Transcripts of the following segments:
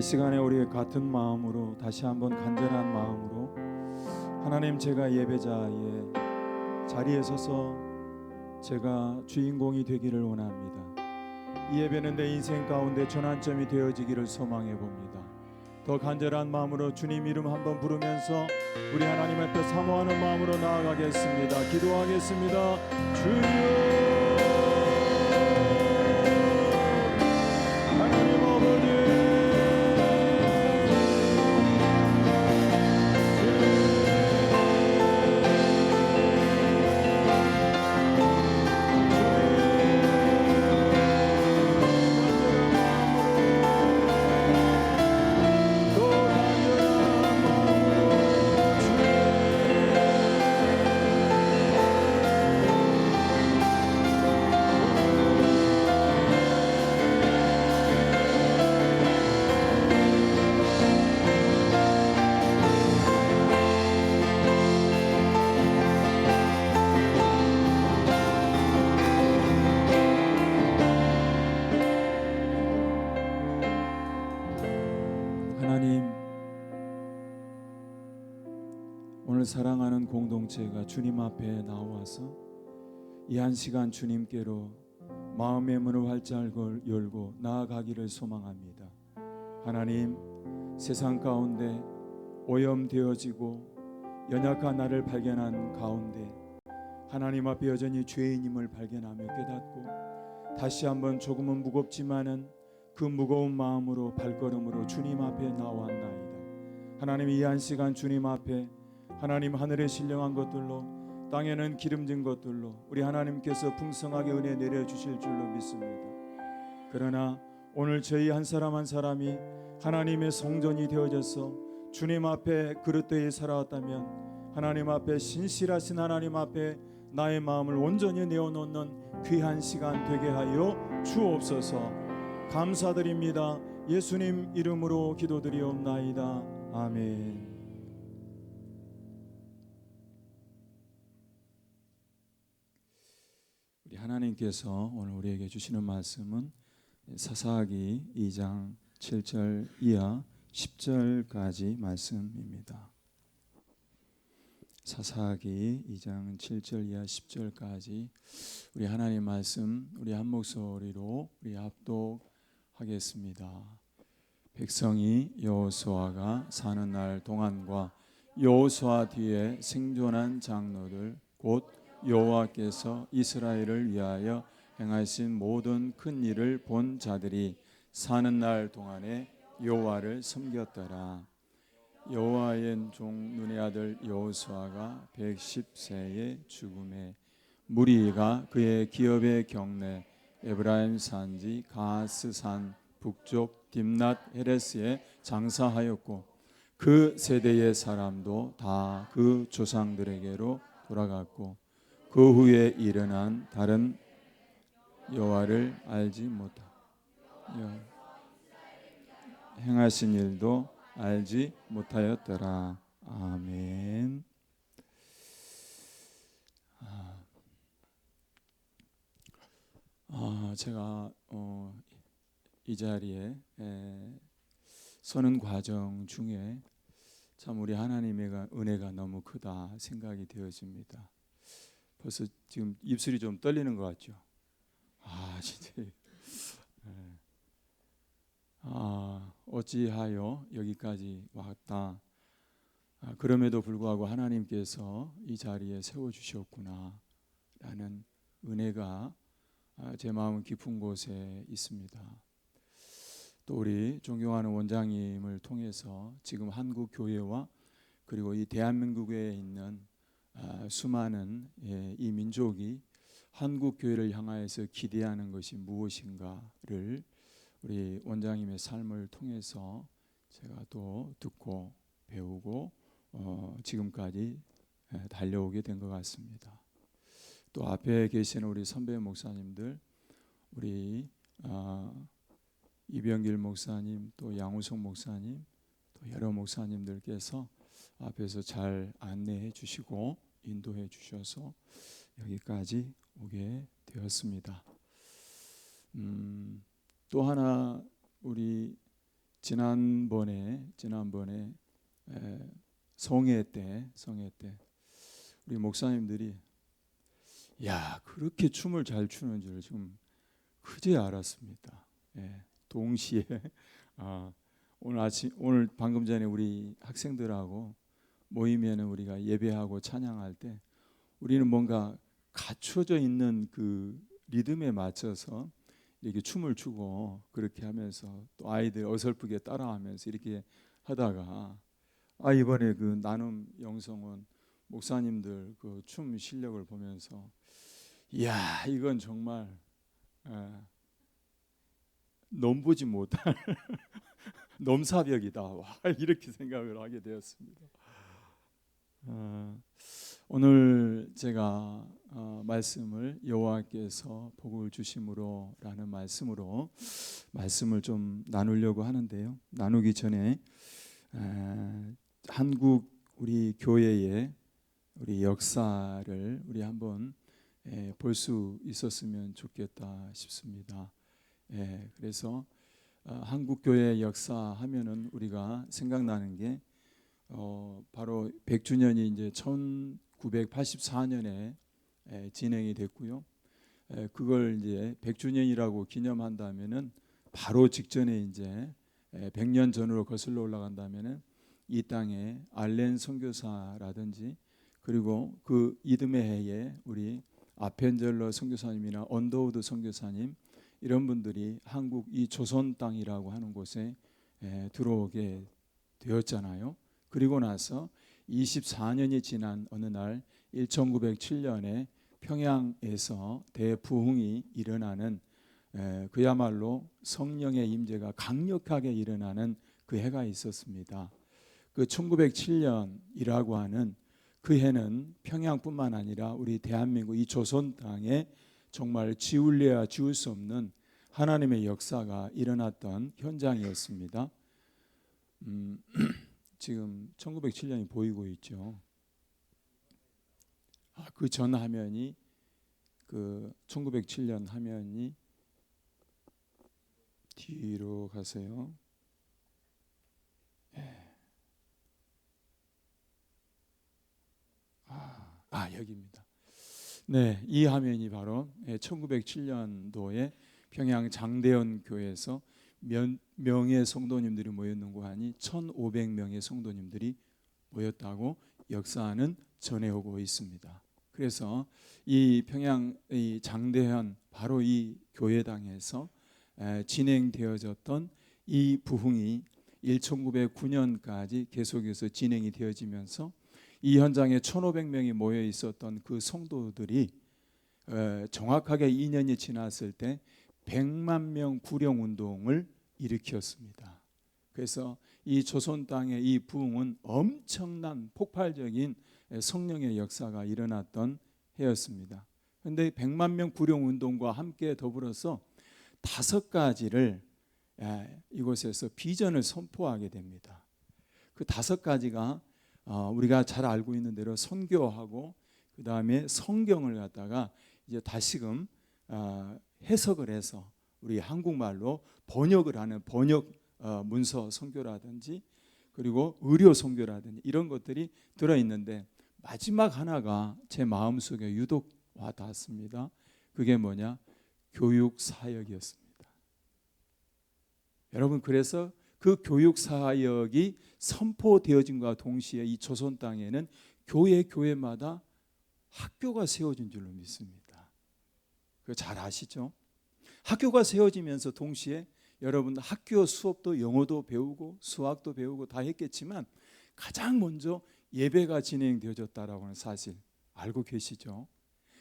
시간에 우리 같은 마음으로 다시 한번 간절한 마음으로 하나님, 제가 예배자의 자리에 서서 제가 주인공이 되기를 원합니다. 이 예배는 내 인생 가운데 전환점이 되어지기를 소망해 봅니다. 더 간절한 마음으로 주님 이름 한번 부르면서 우리 하나님 앞에 사모하는 마음으로 나아가겠습니다. 기도하겠습니다. 주여, 하나님 아버지, 하나님, 오늘 사랑하는 공동체가 주님 앞에 나와서 이 한 시간 주님께로 마음의 문을 활짝 열고 나아가기를 소망합니다. 하나님, 세상 가운데 오염되어지고 연약한 나를 발견한 가운데 하나님 앞에 여전히 죄인임을 발견하며 깨닫고 다시 한번 조금은 무겁지만은 그 무거운 마음으로 발걸음으로 주님 앞에 나왔나이다. 하나님, 이 한 시간 주님 앞에 하나님, 하늘에 신령한 것들로 땅에는 기름진 것들로 우리 하나님께서 풍성하게 은혜 내려주실 줄로 믿습니다. 그러나 오늘 저희 한 사람 한 사람이 하나님의 성전이 되어져서 주님 앞에 그릇되이 살아왔다면 하나님 앞에 신실하신 하나님 앞에 나의 마음을 온전히 내어놓는 귀한 시간 되게 하여 주옵소서. 감사드립니다. 예수님 이름으로 기도드리옵나이다. 아멘. 우리 하나님께서 오늘 우리에게 주시는 말씀은 사사기 2장 7절 이하 10절까지 말씀입니다. 사사기 2장 7절 이하 10절까지 우리 하나님 말씀 우리 한 목소리로 우리 합독하겠습니다. 백성이 여호수아가 사는 날 동안과 여호수아 뒤에 생존한 장로들 곧 여호와께서 이스라엘을 위하여 행하신 모든 큰 일을 본 자들이 사는 날 동안에 여호와를 섬겼더라. 여호와의 종 눈의 아들 여호수아가 110세에 죽음에 무리가 그의 기업의 경내 에브라임 산지 가스산 북쪽 딥낫 헤레스에 장사하였고 그 세대의 사람도 다 그 조상들에게로 돌아갔고 그 후에 일어난 다른 여호와를 알지 못하 행하신 일도 알지 못하였더라. 아멘. 제가 이 자리에 서는 과정 중에 참 우리 하나님의 은혜가 너무 크다 생각이 되어집니다. 벌써 지금 입술이 좀 떨리는 것 같죠? 진짜. 어찌하여 여기까지 왔다. 그럼에도 불구하고 하나님께서 이 자리에 세워주셨구나 라는 은혜가 제 마음 깊은 곳에 있습니다. 또 우리 존경하는 원장님을 통해서 지금 한국 교회와 그리고 이 대한민국에 있는 수많은 이 민족이 한국 교회를 향하여서 기대하는 것이 무엇인가를 우리 원장님의 삶을 통해서 제가 또 듣고 배우고 지금까지 달려오게 된 것 같습니다. 또 앞에 계시는 우리 선배 목사님들, 우리 이병길 목사님, 또 양우석 목사님, 또 여러 목사님들께서 앞에서 잘 안내해 주시고 인도해 주셔서 여기까지 오게 되었습니다. 또 하나 우리 지난번에 성회 때 우리 목사님들이 야 그렇게 춤을 잘 추는 줄 지금 그제야 알았습니다. 동시에 오늘 방금 전에 우리 학생들하고 모이면은 우리가 예배하고 찬양할 때 우리는 뭔가 갖춰져 있는 그 리듬에 맞춰서 이렇게 춤을 추고 그렇게 하면서 또 아이들 어설프게 따라하면서 이렇게 하다가 이번에 그 나눔 영성원 목사님들 그 춤 실력을 보면서 이야 이건 정말 넘보지 못할 넘사벽이다. 와 이렇게 생각을 하게 되었습니다. 오늘 제가 말씀을 여호와께서 복을 주심으로라는 말씀을 좀 나누려고 하는데요. 나누기 전에 한국 우리 교회의 우리 역사를 우리 한번 볼 수 있었으면 좋겠다 싶습니다. 그래서 한국 교회 역사 하면은 우리가 생각나는 게 바로 100주년이 이제 1984년에 진행이 됐고요. 그걸 이제 100주년이라고 기념한다면은 바로 직전에 이제 100년 전으로 거슬러 올라간다면은 이 땅에 알렌 선교사라든지 그리고 그 이듬해 해에 우리 아펜젤러 선교사님이나 언더우드 선교사님 이런 분들이 한국 이 조선 땅이라고 하는 곳에 들어오게 되었잖아요. 그리고 나서 24년이 지난 어느 날 1907년에 평양에서 대부흥이 일어나는 그야말로 성령의 임재가 강력하게 일어나는 그 해가 있었습니다. 그 1907년이라고 하는 그 해는 평양뿐만 아니라 우리 대한민국 이 조선 땅에 정말 지울래야 지울 수 없는 하나님의 역사가 일어났던 현장이었습니다. 지금 1907년이 보이고 있죠. 그 전 화면이 그 1907년 화면이 뒤로 가세요. 여기입니다. 네, 이 화면이 바로 1907년도에 평양 장대현 교회에서 몇 명의 성도님들이 모였는고 하니 1,500명의 성도님들이 모였다고 역사는 전해오고 있습니다. 그래서 이 평양 이 장대현 바로 이 교회당에서 진행되어졌던 이 부흥이 1909년까지 계속해서 진행이 되어지면서 이 현장에 1,500명이 모여 있었던 그 성도들이 정확하게 2년이 지났을 때 100만 명 구령 운동을 일으켰습니다. 그래서 이 조선 땅의 이 부흥은 엄청난 폭발적인 성령의 역사가 일어났던 해였습니다. 그런데 100만 명 구령 운동과 함께 더불어서 5가지를 이곳에서 비전을 선포하게 됩니다. 그 5가지가 우리가 잘 알고 있는 대로 선교하고 그 다음에 성경을 갖다가 이제 다시금 해석을 해서 우리 한국말로 번역을 하는 번역 문서 선교라든지 그리고 의료 선교라든지 이런 것들이 들어있는데 마지막 하나가 제 마음속에 유독 와 닿았습니다. 그게 뭐냐? 교육 사역이었습니다. 여러분 그래서 그 교육 사역이 선포되어진과 동시에 이 조선 땅에는 교회마다 학교가 세워진 줄로 믿습니다. 그거 잘 아시죠? 학교가 세워지면서 동시에 여러분 학교 수업도 영어도 배우고 수학도 배우고 다 했겠지만 가장 먼저 예배가 진행되어졌다라고 하는 사실 알고 계시죠?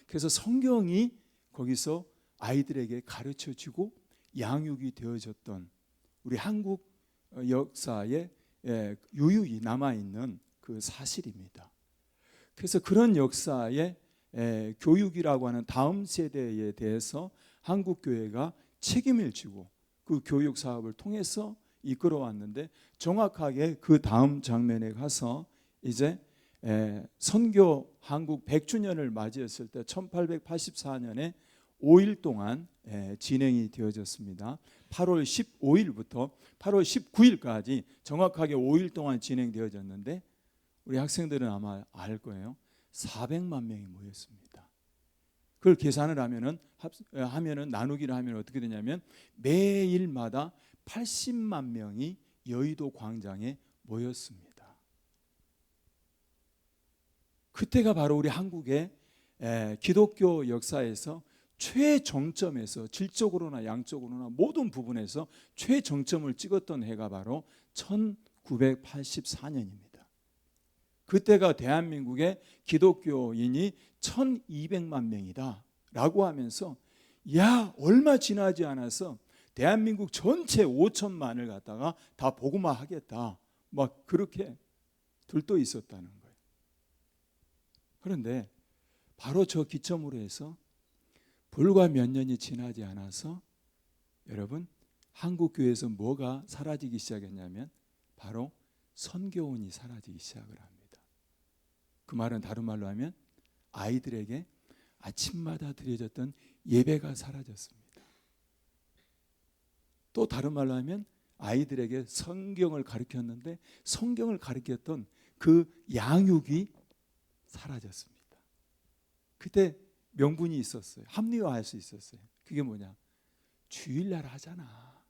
그래서 성경이 거기서 아이들에게 가르쳐지고 양육이 되어졌던 우리 한국 역사에 유유히 남아있는 그 사실입니다. 그래서 그런 역사의 교육이라고 하는 다음 세대에 대해서 한국 교회가 책임을 지고 그 교육 사업을 통해서 이끌어왔는데 정확하게 그 다음 장면에 가서 이제 선교 한국 100주년을 맞이했을 때 1884년에 15일 동안 진행이 되어졌습니다. 8월 15일부터 8월 19일까지 정확하게 5일 동안 진행되어졌는데 우리 학생들은 아마 알 거예요. 400만 명이 모였습니다. 그걸 계산을 하면은 나누기를 하면 어떻게 되냐면 매일마다 80만 명이 여의도 광장에 모였습니다. 그때가 바로 우리 한국의 기독교 역사에서 최정점에서 질적으로나 양적으로나 모든 부분에서 최정점을 찍었던 해가 바로 1984년입니다. 그때가 대한민국의 기독교인이 1200만 명이다 라고 하면서 야 얼마 지나지 않아서 대한민국 전체 5천만을 갖다가 다 복음화 하겠다 막 그렇게 들떠 있었다는 거예요. 그런데 바로 저 기점으로 해서 불과 몇 년이 지나지 않아서 여러분 한국교회에서 뭐가 사라지기 시작했냐면 바로 선교원이 사라지기 시작을 합니다. 그 말은 다른 말로 하면 아이들에게 아침마다 드려졌던 예배가 사라졌습니다. 또 다른 말로 하면 아이들에게 성경을 가르쳤는데 성경을 가르쳤던 그 양육이 사라졌습니다. 그때 명분이 있었어요. 합리화할 수 있었어요. 그게 뭐냐? 주일날 하잖아.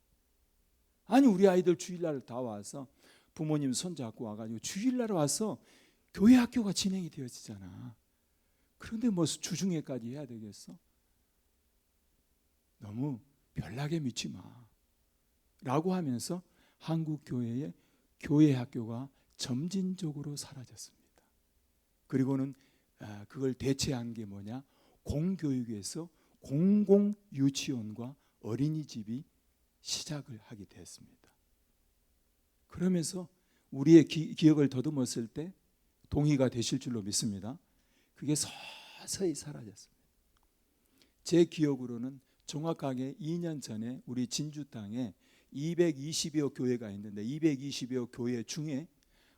아니 우리 아이들 주일날 다 와서 부모님 손잡고 와가지고 주일날 와서 교회 학교가 진행이 되어지잖아. 그런데 뭐 주중회까지 해야 되겠어? 너무 별나게 믿지 마 라고 하면서 한국 교회의 교회 학교가 점진적으로 사라졌습니다. 그리고는 그걸 대체한 게 뭐냐? 공교육에서 공공유치원과 어린이집이 시작을 하게 됐습니다. 그러면서 우리의 기억을 더듬었을 때 동의가 되실 줄로 믿습니다. 그게 서서히 사라졌습니다. 제 기억으로는 정확하게 2년 전에 우리 진주 땅에 220여 교회가 있는데 220여 교회 중에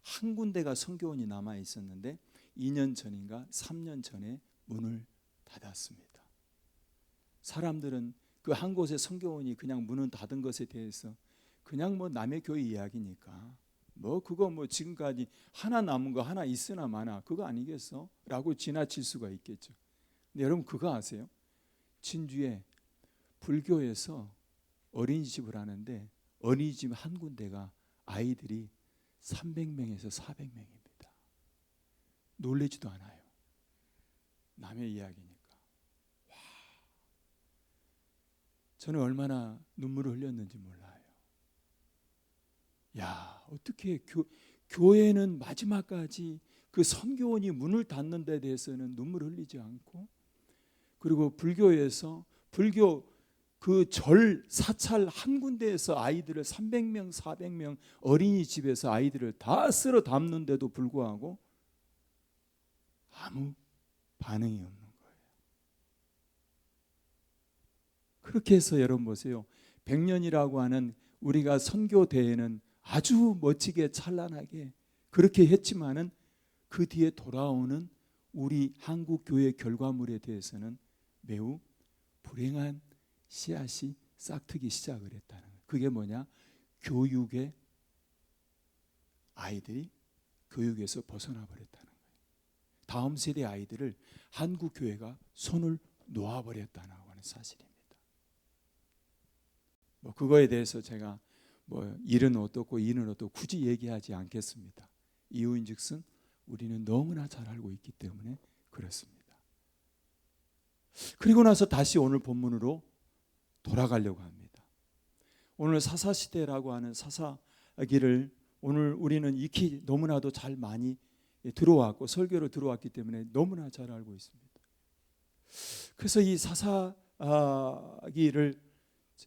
한 군데가 선교원이 남아 있었는데 2년 전인가 3년 전에 문을 닫았습니다. 사람들은 그 한 곳의 선교원이 그냥 문을 닫은 것에 대해서 그냥 뭐 남의 교회 이야기니까 뭐 그거 뭐 지금까지 하나 남은 거 하나 있으나 마나 그거 아니겠어? 라고 지나칠 수가 있겠죠. 근데 여러분 그거 아세요? 진주에 불교에서 어린이집을 하는데 어린이집 한 군데가 아이들이 300명에서 400명입니다. 놀라지도 않아요. 남의 이야기니까. 와, 저는 얼마나 눈물을 흘렸는지 몰라요. 야, 어떻게 교회는 마지막까지 그 선교원이 문을 닫는 데 대해서는 눈물을 흘리지 않고, 그리고 불교에서 불교 그 절 사찰 한 군데에서 아이들을 300명 400명 어린이집에서 아이들을 다 쓸어 담는데도 불구하고 아무 반응이 없는 거예요. 그렇게 해서 여러분 보세요. 100년이라고 하는 우리가 선교 대회는 아주 멋지게 찬란하게 그렇게 했지만은 그 뒤에 돌아오는 우리 한국 교회 결과물에 대해서는 매우 불행한 씨앗이 싹트기 시작을 했다는 거예요. 그게 뭐냐? 교육의 아이들이 교육에서 벗어나 버렸다는 거예요. 다음 세대 아이들을 한국 교회가 손을 놓아 버렸다는 사실입니다. 뭐 그거에 대해서 제가 뭐 일은 어떻고 이는 어떻고 굳이 얘기하지 않겠습니다. 이유인즉슨 우리는 너무나 잘 알고 있기 때문에 그렇습니다. 그리고 나서 다시 오늘 본문으로 돌아가려고 합니다. 오늘 사사시대라고 하는 사사기를 오늘 우리는 익히 너무나도 잘 많이 들어왔고 설교로 들어왔기 때문에 너무나 잘 알고 있습니다. 그래서 이 사사기를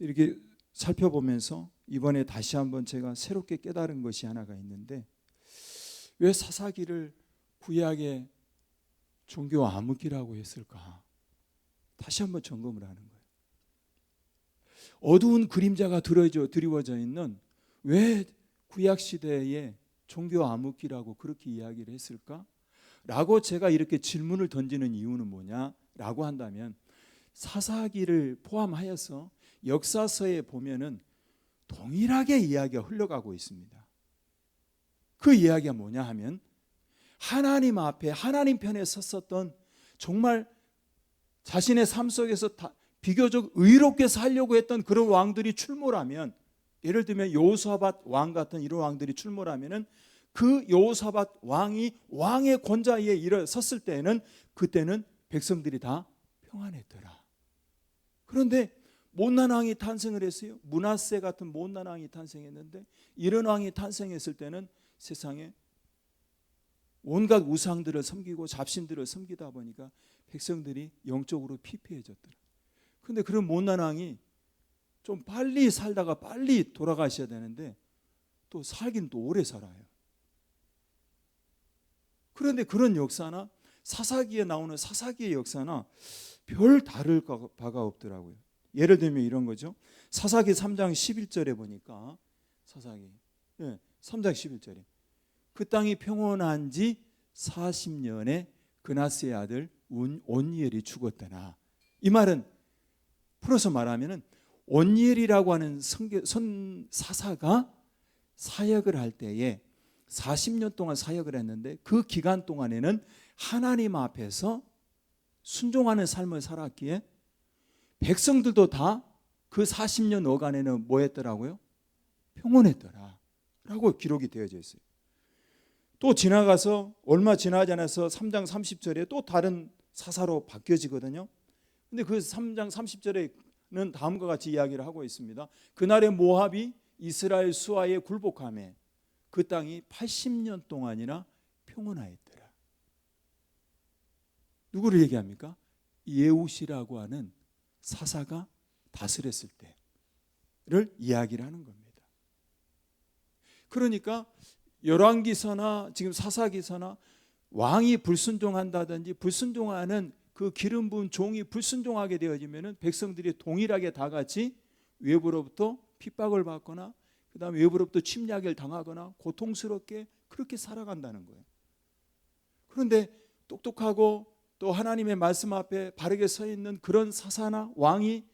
이렇게 살펴보면서 이번에 다시 한번 제가 새롭게 깨달은 것이 하나가 있는데, 왜 사사기를 구약의 종교 암흑기라고 했을까? 다시 한번 점검을 하는 거예요. 어두운 그림자가 드리워져 있는 왜 구약시대의 종교 암흑기라고 그렇게 이야기를 했을까? 라고 제가 이렇게 질문을 던지는 이유는 뭐냐라고 한다면, 사사기를 포함하여서 역사서에 보면은 동일하게 이야기가 흘러가고 있습니다. 그 이야기가 뭐냐 하면 하나님 앞에 하나님 편에 섰었던 정말 자신의 삶 속에서 비교적 의롭게 살려고 했던 그런 왕들이 출몰하면, 예를 들면 여호사밧 왕 같은 이런 왕들이 출몰하면은 그 여호사밧 왕이 왕의 권좌에 일어섰을 때에는 그때는 백성들이 다 평안했더라. 그런데 못난 왕이 탄생을 했어요. 므낫세 같은 못난 왕이 탄생했는데, 이런 왕이 탄생했을 때는 세상에 온갖 우상들을 섬기고 잡신들을 섬기다 보니까 백성들이 영적으로 피폐해졌더라. 그런데 그런 못난 왕이 좀 빨리 살다가 빨리 돌아가셔야 되는데 또 살긴 또 오래 살아요. 그런데 그런 역사나 사사기에 나오는 사사기의 역사나 별 다를 바가 없더라고요. 예를 들면 이런 거죠. 사사기 3장 11절에 보니까 사사기 3장 11절에 그 땅이 평온한 지 40년에 그나스의 아들 온니엘이 죽었더나. 이 말은 풀어서 말하면은 온니엘이라고 하는 사사가 사역을 할 때에 40년 동안 사역을 했는데 그 기간 동안에는 하나님 앞에서 순종하는 삶을 살았기에 백성들도 다 그 40년 어간에는 뭐 했더라고요? 평온했더라 라고 기록이 되어져 있어요. 또 지나가서 얼마 지나지 않아서 3장 30절에 또 다른 사사로 바뀌어지거든요. 근데 그 3장 30절에는 다음과 같이 이야기를 하고 있습니다. 그날의 모압이 이스라엘 수하에 굴복하며 그 땅이 80년 동안이나 평온하였더라. 누구를 얘기합니까? 예후시라고 하는 사사가 다스렸을 때를 이야기를 하는 겁니다. 그러니까 열왕기서나 지금 사사기서나 왕이 불순종한다든지 불순종하는 그 기름 부은 종이 불순종하게 되어지면은 백성들이 동일하게 다 같이 외부로부터 핍박을 받거나 그다음에 외부로부터 침략을 당하거나 고통스럽게 그렇게 살아간다는 거예요. 그런데 똑똑하고 또 하나님의 말씀 앞에 바르게 서 있는 그런 사사나 왕이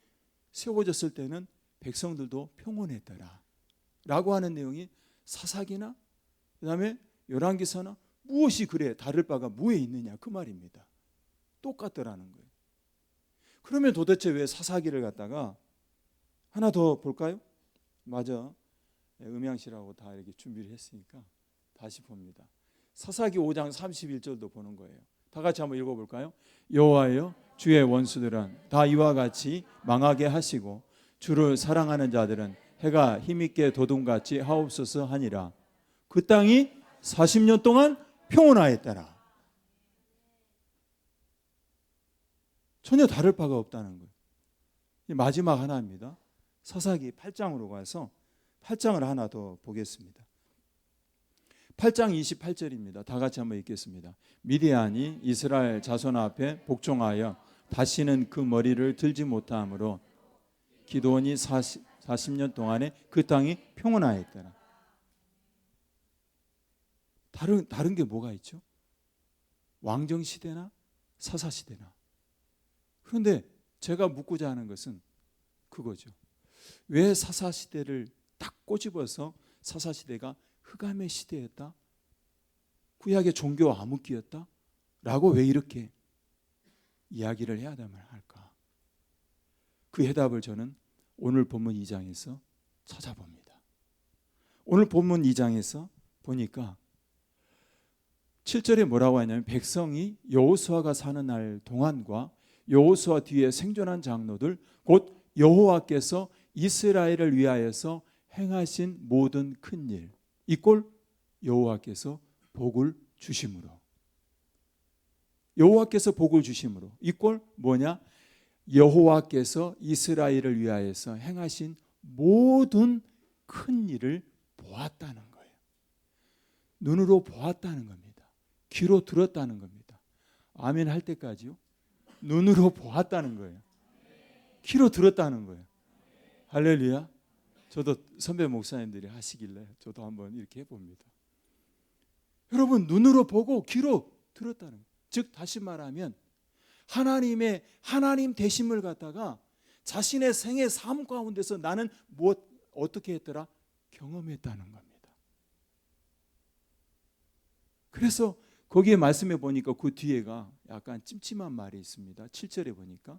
세워졌을 때는 백성들도 평온했더라 라고 하는 내용이 사사기나 그다음에 열왕기서나 무엇이 그래 다를 바가 뭐에 있느냐 그 말입니다. 똑같더라는 거예요. 그러면 도대체 왜 사사기를 갖다가 하나 더 볼까요? 맞아. 음향실하고 다 이렇게 준비를 했으니까 다시 봅니다. 사사기 5장 31절도 보는 거예요. 다 같이 한번 읽어볼까요? 여호와여 주의 원수들은 다 이와 같이 망하게 하시고 주를 사랑하는 자들은 해가 힘있게 도둠같이 하옵소서 하니라. 그 땅이 40년 동안 평온하였더라. 전혀 다를 바가 없다는 거예요. 마지막 하나입니다. 사사기 8장으로 가서 8장을 하나 더 보겠습니다. 8장 28절입니다. 다 같이 한번 읽겠습니다. 미디안이 이스라엘 자손 앞에 복종하여 다시는 그 머리를 들지 못하므로 기드온이 40년 동안에 그 땅이 평온하였더라. 다른 게 뭐가 있죠? 왕정 시대나 사사 시대나. 그런데 제가 묻고자 하는 것은 그거죠. 왜 사사 시대를 딱 꼬집어서 사사 시대가 흑암의 시대였다? 구약의 종교 암흑기였다? 라고 왜 이렇게 이야기를 해야 할까? 그 해답을 저는 오늘 본문 2장에서 찾아봅니다. 오늘 본문 2장에서 보니까 7절에 뭐라고 하냐면 백성이 여호수아가 사는 날 동안과 여호수아 뒤에 생존한 장로들 곧 여호와께서 이스라엘을 위하여서 행하신 모든 큰 일 이꼴 여호와께서 복을 주심으로 여호와께서 복을 주심으로 이꼴 뭐냐? 여호와께서 이스라엘을 위하여서 행하신 모든 큰 일을 보았다는 거예요. 눈으로 보았다는 겁니다. 귀로 들었다는 겁니다. 아멘 할 때까지요. 눈으로 보았다는 거예요. 귀로 들었다는 거예요. 할렐루야. 저도 선배 목사님들이 하시길래 저도 한번 이렇게 해봅니다. 여러분 눈으로 보고 귀로 들었다는 거예요. 즉 다시 말하면 하나님 되심을 갖다가 자신의 생애 삶 가운데서 나는 어떻게 했더라? 경험했다는 겁니다. 그래서 거기에 말씀해 보니까 그 뒤에가 약간 찜찜한 말이 있습니다. 7절에 보니까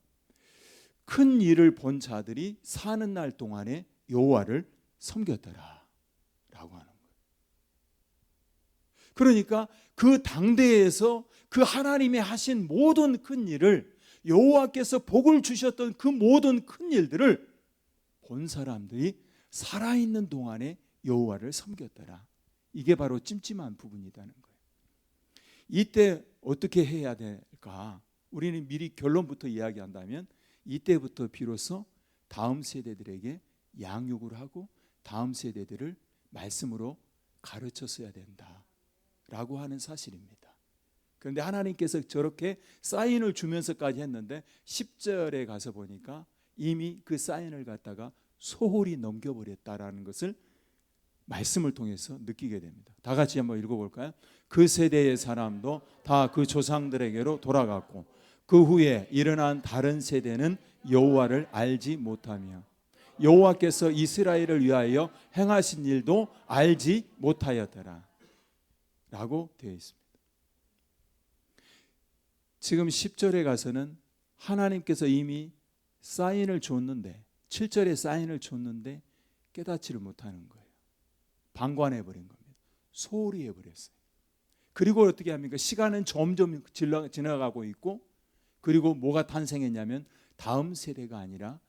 큰 일을 본 자들이 사는 날 동안에 여호와를 섬겼더라 라고 하는 거예요. 그러니까 그 당대에서 그 하나님이 하신 모든 큰 일을, 여호와께서 복을 주셨던 그 모든 큰 일들을 본 사람들이 살아있는 동안에 여호와를 섬겼더라. 이게 바로 찜찜한 부분이라는 거예요. 이때 어떻게 해야 될까? 우리는 미리 결론부터 이야기한다면 이때부터 비로소 다음 세대들에게 양육을 하고 다음 세대들을 말씀으로 가르쳤어야 된다라고 하는 사실입니다. 그런데 하나님께서 저렇게 사인을 주면서까지 했는데 10절에 가서 보니까 이미 그 사인을 갖다가 소홀히 넘겨버렸다라는 것을 말씀을 통해서 느끼게 됩니다. 다 같이 한번 읽어볼까요? 그 세대의 사람도 다 그 조상들에게로 돌아갔고 그 후에 일어난 다른 세대는 여호와를 알지 못하며 여호와께서 이스라엘을 위하여 행하신 일도 알지 못하였더라 라고 되어 있습니다. 지금 10절에 가서는 하나님께서 이미 사인을 줬는데 7절에 사인을 줬는데 깨닫지를 못하는 거예요. 방관해버린 겁니다. 소홀히 해버렸어요. 그리고 어떻게 합니까? 시간은 점점 지나가고 있고, 그리고 뭐가 탄생했냐면 다음 세대가 아니라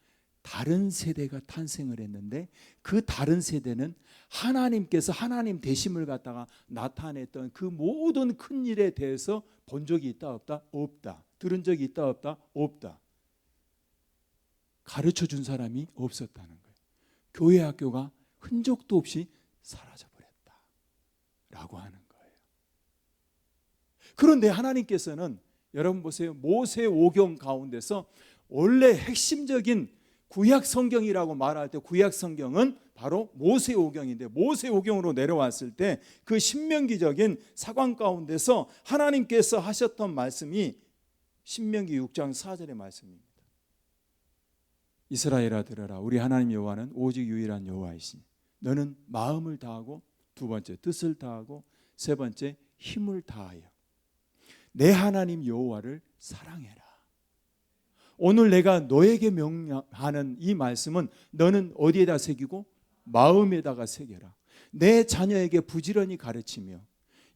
다른 세대가 탄생을 했는데, 그 다른 세대는 하나님께서 하나님 되심을 갖다가 나타냈던 그 모든 큰 일에 대해서 본 적이 있다 없다? 없다. 들은 적이 있다 없다? 없다. 가르쳐 준 사람이 없었다는 거예요. 교회 학교가 흔적도 없이 사라져버렸다 라고 하는 거예요. 그런데 하나님께서는 여러분 보세요. 모세오경 가운데서 원래 핵심적인 구약 성경이라고 말할 때 구약 성경은 바로 모세오경인데, 모세오경으로 내려왔을 때 그 신명기적인 사관 가운데서 하나님께서 하셨던 말씀이 신명기 6장 4절의 말씀입니다. 이스라엘아 들으라, 우리 하나님 여호와는 오직 유일한 여호와이시니 너는 마음을 다하고, 두 번째 뜻을 다하고, 세 번째 힘을 다하여 내 하나님 여호와를 사랑해라. 오늘 내가 너에게 명령하는 이 말씀은 너는 어디에다 새기고? 마음에다가 새겨라. 내 자녀에게 부지런히 가르치며,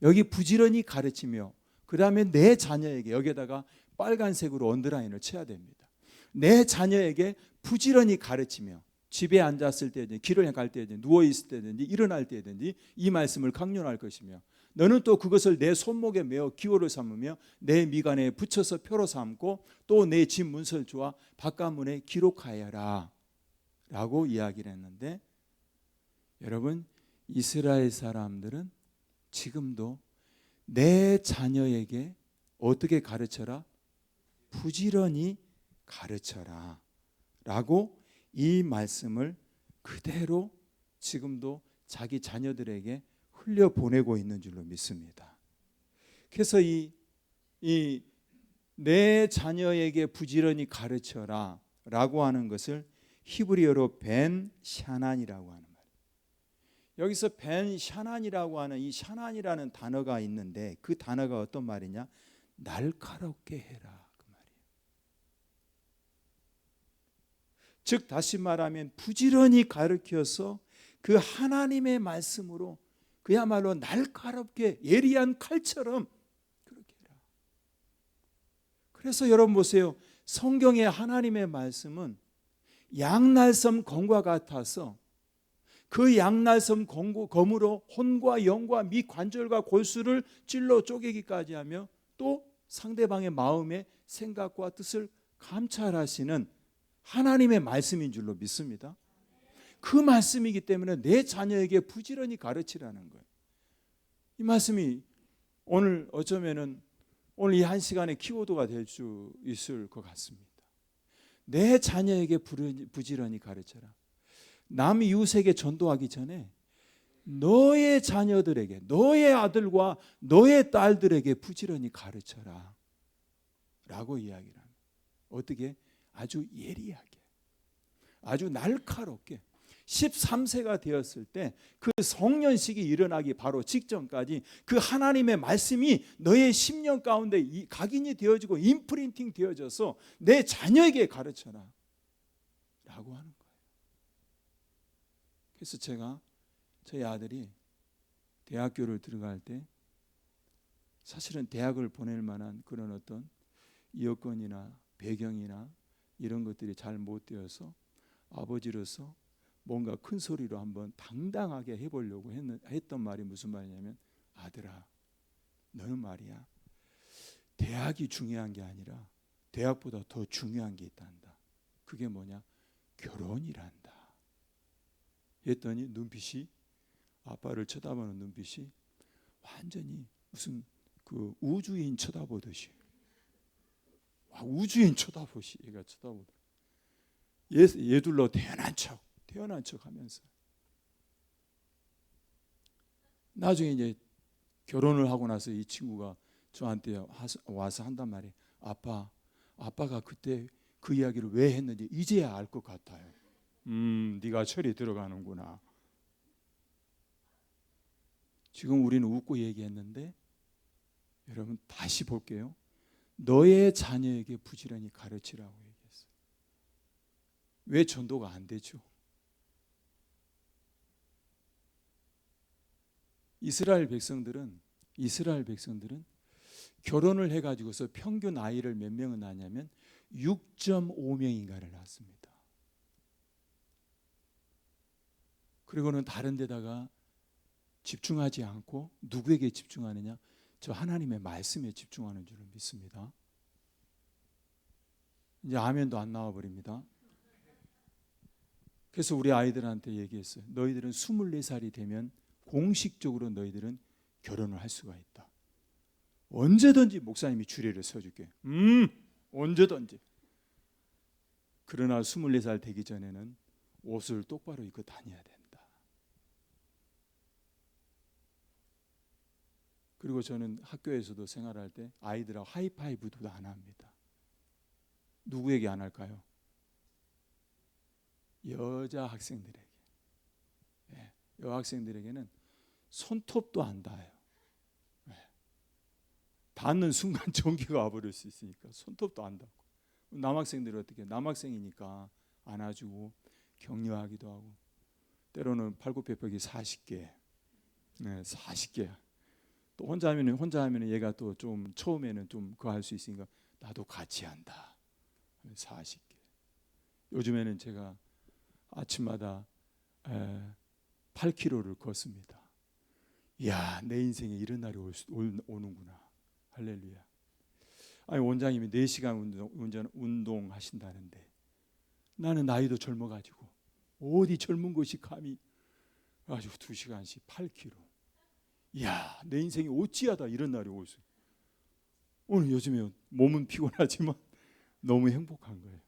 여기 부지런히 가르치며, 그 다음에 내 자녀에게 여기에다가 빨간색으로 언더라인을 쳐야 됩니다. 내 자녀에게 부지런히 가르치며, 집에 앉았을 때든지 길을 갈 때든지 누워있을 때든지 일어날 때든지 이 말씀을 강론할 것이며, 너는 또 그것을 내 손목에 메어 기호를 삼으며 내 미간에 붙여서 표로 삼고 또 내 집 문설주와 바깥문에 기록하여라 라고 이야기를 했는데, 여러분 이스라엘 사람들은 지금도 내 자녀에게 어떻게 가르쳐라? 부지런히 가르쳐라 라고 이 말씀을 그대로 지금도 자기 자녀들에게 흘려보내고 있는 줄로 믿습니다. 그래서 내 자녀에게 부지런히 가르쳐라 라고 하는 것을 히브리어로 벤 샤난이라고 하는 말이에요. 여기서 벤 샤난이라고 하는 이 샤난이라는 단어가 있는데, 그 단어가 어떤 말이냐? 날카롭게 해라 그 말이에요. 즉 다시 말하면 부지런히 가르쳐서 그 하나님의 말씀으로 그야말로 날카롭게 예리한 칼처럼 그렇게 해라. 그래서 여러분 보세요. 성경의 하나님의 말씀은 양날섬 검과 같아서 그 양날섬 검으로 혼과 영과 미 관절과 골수를 찔러 쪼개기까지 하며 또 상대방의 마음의 생각과 뜻을 감찰하시는 하나님의 말씀인 줄로 믿습니다. 그 말씀이기 때문에 내 자녀에게 부지런히 가르치라는 거예요. 이 말씀이 오늘 어쩌면은 오늘 이 한 시간의 키워드가 될 수 있을 것 같습니다. 내 자녀에게 부지런히 가르쳐라. 남 이웃에게 전도하기 전에 너의 자녀들에게, 너의 아들과 너의 딸들에게 부지런히 가르쳐라 라고 이야기를 합니다. 어떻게? 아주 예리하게, 아주 날카롭게. 13세가 되었을 때 그 성년식이 일어나기 바로 직전까지 그 하나님의 말씀이 너의 심령 가운데 각인이 되어지고 임프린팅 되어져서 내 자녀에게 가르쳐라 라고 하는 거예요. 그래서 제가 저희 아들이 대학교를 들어갈 때 사실은 대학을 보낼 만한 그런 어떤 여건이나 배경이나 이런 것들이 잘 못 되어서 아버지로서 뭔가 큰 소리로 한번 당당하게 해보려고 했던 말이 무슨 말이냐면, 아들아, 너는 말이야, 대학이 중요한 게 아니라 대학보다 더 중요한 게 있단다. 그게 뭐냐? 결혼이란다. 했더니 눈빛이, 아빠를 쳐다보는 눈빛이 완전히 무슨 그 우주인 쳐다보듯이, 우주인 쳐다보시, 얘가 쳐다보더라. 얘들로 태어난 척 하면서. 나중에 이제 결혼을 하고 나서 이 친구가 저한테 와서 한단 말이에요. 아빠가 그때 그 이야기를 왜 했는지 이제야 알 것 같아요. 네가 철이 들어가는구나. 지금 우리는 웃고 얘기했는데 여러분 다시 볼게요. 너의 자녀에게 부지런히 가르치라고 얘기했어요. 왜 전도가 안 되죠? 이스라엘 백성들은 결혼을 해가지고서 평균 아이를 몇 명을 낳냐면 6.5명인가를 낳습니다. 그리고는 다른 데다가 집중하지 않고 누구에게 집중하느냐? 저 하나님의 말씀에 집중하는 줄을 믿습니다. 이제 아멘도 안 나와 버립니다. 그래서 우리 아이들한테 얘기했어요. 너희들은 24살이 되면 공식적으로 너희들은 결혼을 할 수가 있다. 언제든지 목사님이 주례를 서줄게. 언제든지. 그러나 24살 되기 전에는 옷을 똑바로 입고 다녀야 된다. 그리고 저는 학교에서도 생활할 때 아이들하고 하이파이브도 안 합니다. 누구에게 안 할까요? 여자 학생들에게. 여학생들에게는 손톱도 안 닿아요. 닿는 순간 전기가 와버릴 수 있으니까 손톱도 안 닿고. 남학생들은 어떻게? 남학생이니까 안아주고 격려하기도 하고, 때로는 팔굽혀펴기 40개, 40개. 또 혼자 하면은 얘가 또 좀 처음에는 좀 그거 할 수 있으니까 나도 같이 한다. 40개. 요즘에는 제가 아침마다 8km를 걷습니다. 이야, 내 인생에 이런 날이 오는구나. 할렐루야. 아니, 원장님이 4시간 운동하신다는데 나는 나이도 젊어가지고 어디 젊은 것이 감히 아주 2시간씩 8km. 이야, 내 인생이 어찌하다 이런 날이 올 수. 오늘 요즘에 몸은 피곤하지만 너무 행복한 거예요.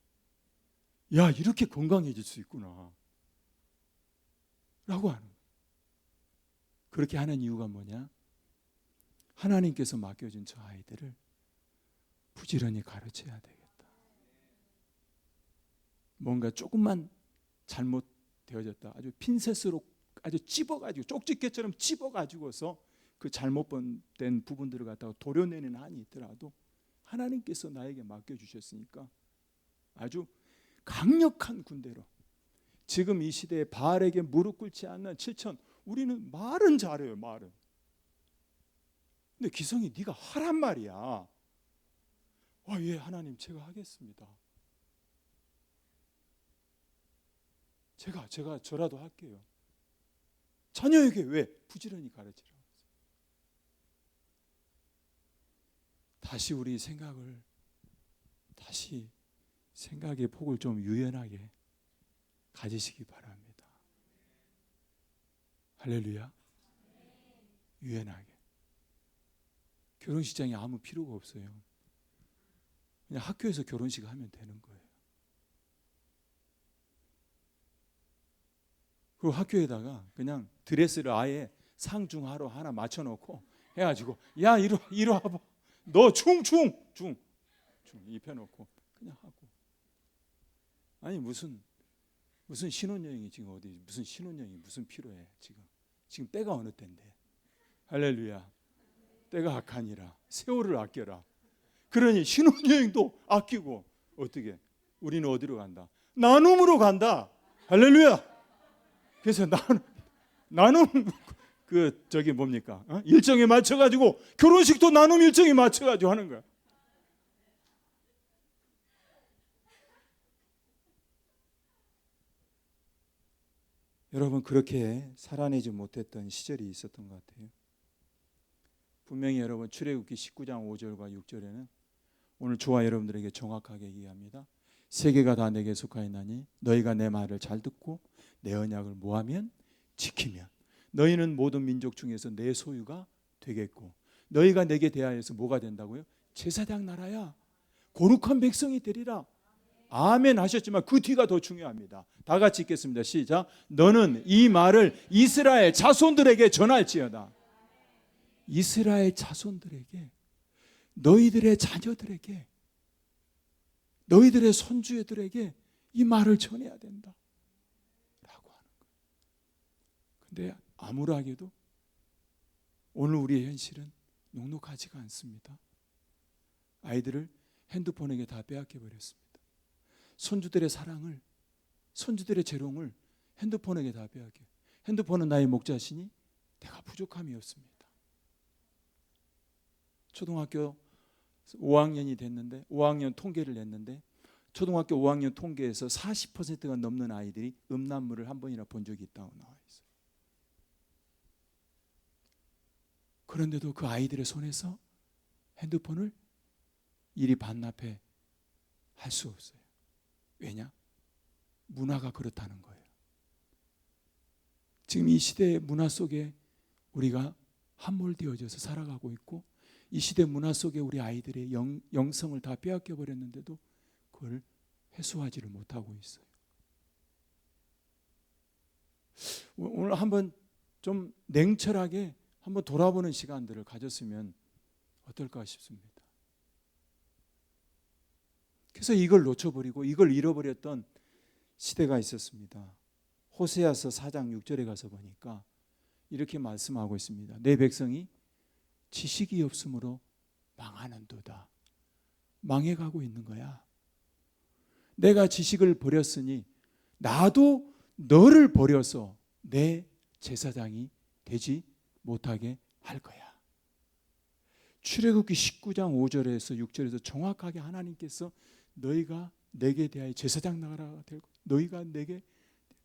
야, 이렇게 건강해질 수 있구나 라고 하는 거예요. 그렇게 하는 이유가 뭐냐? 하나님께서 맡겨준 저 아이들을 부지런히 가르쳐야 되겠다. 뭔가 조금만 잘못되어졌다, 아주 핀셋으로 아주 찝어가지고 쪽집게처럼 찝어가지고서 그 잘못된 부분들을 갖다가 도려내는 한이 있더라도 하나님께서 나에게 맡겨주셨으니까 아주 강력한 군대로, 지금 이 시대에 바알에게 무릎 꿇지 않는 7천, 우리는 말은 잘해요, 말은. 근데 기성이 네가 하란 말이야. 예, 하나님 제가 하겠습니다. 제가 저라도 할게요. 자녀에게 왜? 부지런히 가르치라고. 다시 우리 생각을, 다시 생각의 폭을 좀 유연하게 가지시기 바랍니다. 할렐루야. 유연하게. 결혼식장이 아무 필요가 없어요. 그냥 학교에서 결혼식 하면 되는 거예요. 그 학교에다가 그냥 드레스를 아예 상중하로 하나 맞춰놓고 해가지고, 야, 이리 와봐. 너 중. 입혀놓고 그냥 하고. 아니 무슨 신혼여행이 지금 어디 무슨 신혼여행이 무슨 필요해 지금 때가 어느 때인데. 할렐루야. 때가 악하니라 세월을 아껴라. 그러니 신혼여행도 아끼고 어떻게 우리는 어디로 간다? 나눔으로 간다. 할렐루야. 그래서 나눔 그 저기 뭡니까? 일정에 맞춰가지고 결혼식도 나눔 일정에 맞춰가지고 하는 거야. 여러분 그렇게 살아내지 못했던 시절이 있었던 것 같아요. 분명히 여러분 출애굽기 19장 5절과 6절에는 오늘 저와 여러분들에게 정확하게 얘기합니다. 세계가 다 내게 속하였나니 너희가 내 말을 잘 듣고 내 언약을 뭐하면 지키면 너희는 모든 민족 중에서 내 소유가 되겠고 너희가 내게 대하여서 뭐가 된다고요? 제사장 나라야. 거룩한 백성이 되리라. 아멘 하셨지만 그 뒤가 더 중요합니다. 다 같이 읽겠습니다. 시작. 너는 이 말을 이스라엘 자손들에게 전할지어다. 이스라엘 자손들에게, 너희들의 자녀들에게, 너희들의 손주들에게 이 말을 전해야 된다 라고 하는 거예요. 근데 암울하게도 오늘 우리의 현실은 녹록하지가 않습니다. 아이들을 핸드폰에게 다 빼앗겨 버렸습니다. 손주들의 사랑을, 손주들의 재롱을 핸드폰에게 다 빼앗겨. 핸드폰은 나의 목자시니 내가 부족함이 없습니다. 초등학교 5학년이 됐는데 5학년 통계를 냈는데 초등학교 5학년 통계에서 40%가 넘는 아이들이 음란물을 한 번이나 본 적이 있다고 나와 있어요. 그런데도 그 아이들의 손에서 핸드폰을 이리 반납해 할 수 없어요. 왜냐? 문화가 그렇다는 거예요. 지금 이 시대의 문화 속에 우리가 함몰되어져서 살아가고 있고 이 시대 문화 속에 우리 아이들의 영성을 다 빼앗겨 버렸는데도 그걸 해소하지를 못하고 있어요. 오늘 한번 좀 냉철하게 한번 돌아보는 시간들을 가졌으면 어떨까 싶습니다. 그래서 이걸 놓쳐버리고 이걸 잃어버렸던 시대가 있었습니다. 호세아서 4장 6절에 가서 보니까 이렇게 말씀하고 있습니다. 내 백성이 지식이 없으므로 망하는도다. 망해가고 있는 거야. 내가 지식을 버렸으니 나도 너를 버려서 내 제사장이 되지 못하게 할 거야. 출애굽기 19장 5절에서 6절에서 정확하게 하나님께서 너희가 내게 대하여 제사장 나라가 될 거야. 너희가 내게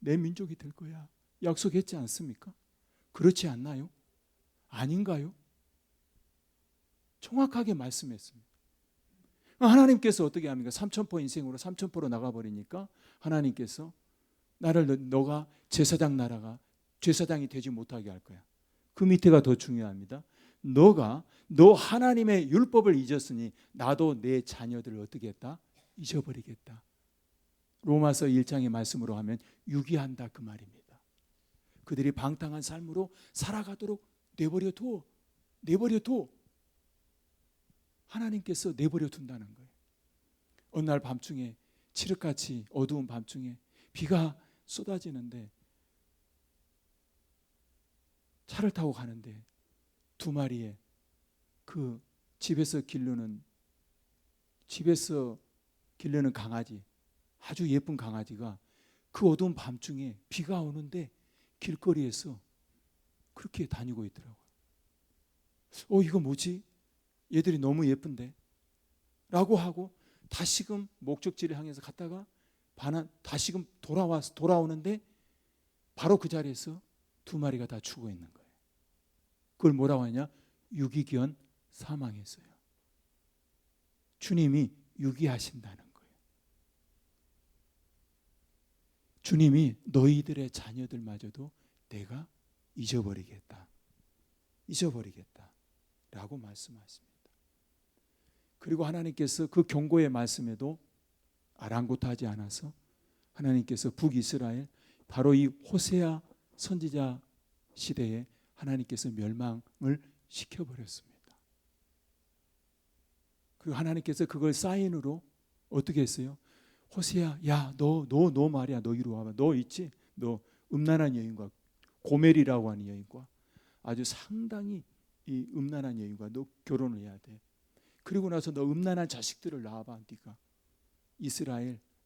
내 민족이 될 거야. 약속했지 않습니까? 그렇지 않나요? 아닌가요? 정확하게 말씀했습니다. 하나님께서 어떻게 합니까? 삼천포 인생으로 삼천포로 나가버리니까 하나님께서 너가 제사장 나라가 제사장이 되지 못하게 할 거야. 그 밑에가 더 중요합니다. 너 하나님의 율법을 잊었으니 나도 내 자녀들을 어떻게 했다? 잊어버리겠다. 로마서 1장의 말씀으로 하면 유기한다 그 말입니다. 그들이 방탕한 삶으로 살아가도록 내버려 둬. 하나님께서 내버려 둔다는 거예요. 어느 날 밤중에 칠흑같이 어두운 밤중에 비가 쏟아지는데 차를 타고 가는데 두 마리의 그 집에서 기르는 강아지, 아주 예쁜 강아지가 그 어두운 밤중에 비가 오는데 길거리에서 그렇게 다니고 있더라고요. 이거 뭐지? 얘들이 너무 예쁜데? 라고 하고 다시금 목적지를 향해서 갔다가 다시금 돌아오는데 바로 그 자리에서 두 마리가 다 죽어 있는 거예요. 그걸 뭐라고 하냐? 유기견 사망했어요. 주님이 유기하신다는 거예요. 주님이 너희들의 자녀들마저도 내가 잊어버리겠다 라고 말씀하십니다. 그리고 하나님께서 그 경고의 말씀에도 아랑곳하지 않아서 하나님께서 북이스라엘 바로 이 호세아 선지자 시대에 하나님께서 멸망을 시켜버렸습니다. 그리고 하나님께서 그걸 사인으로 어떻게 했어요? 호세야, 야, 너 말이야, 너 이리 와봐. 너 있지? 너 음란한 여인과 고멜이라고 하는 여인과 아주 상당히 이 음란한 여인과 너 결혼을 해야 돼. 그리고 나서 너 음란한 자식들을 낳아봐. 네가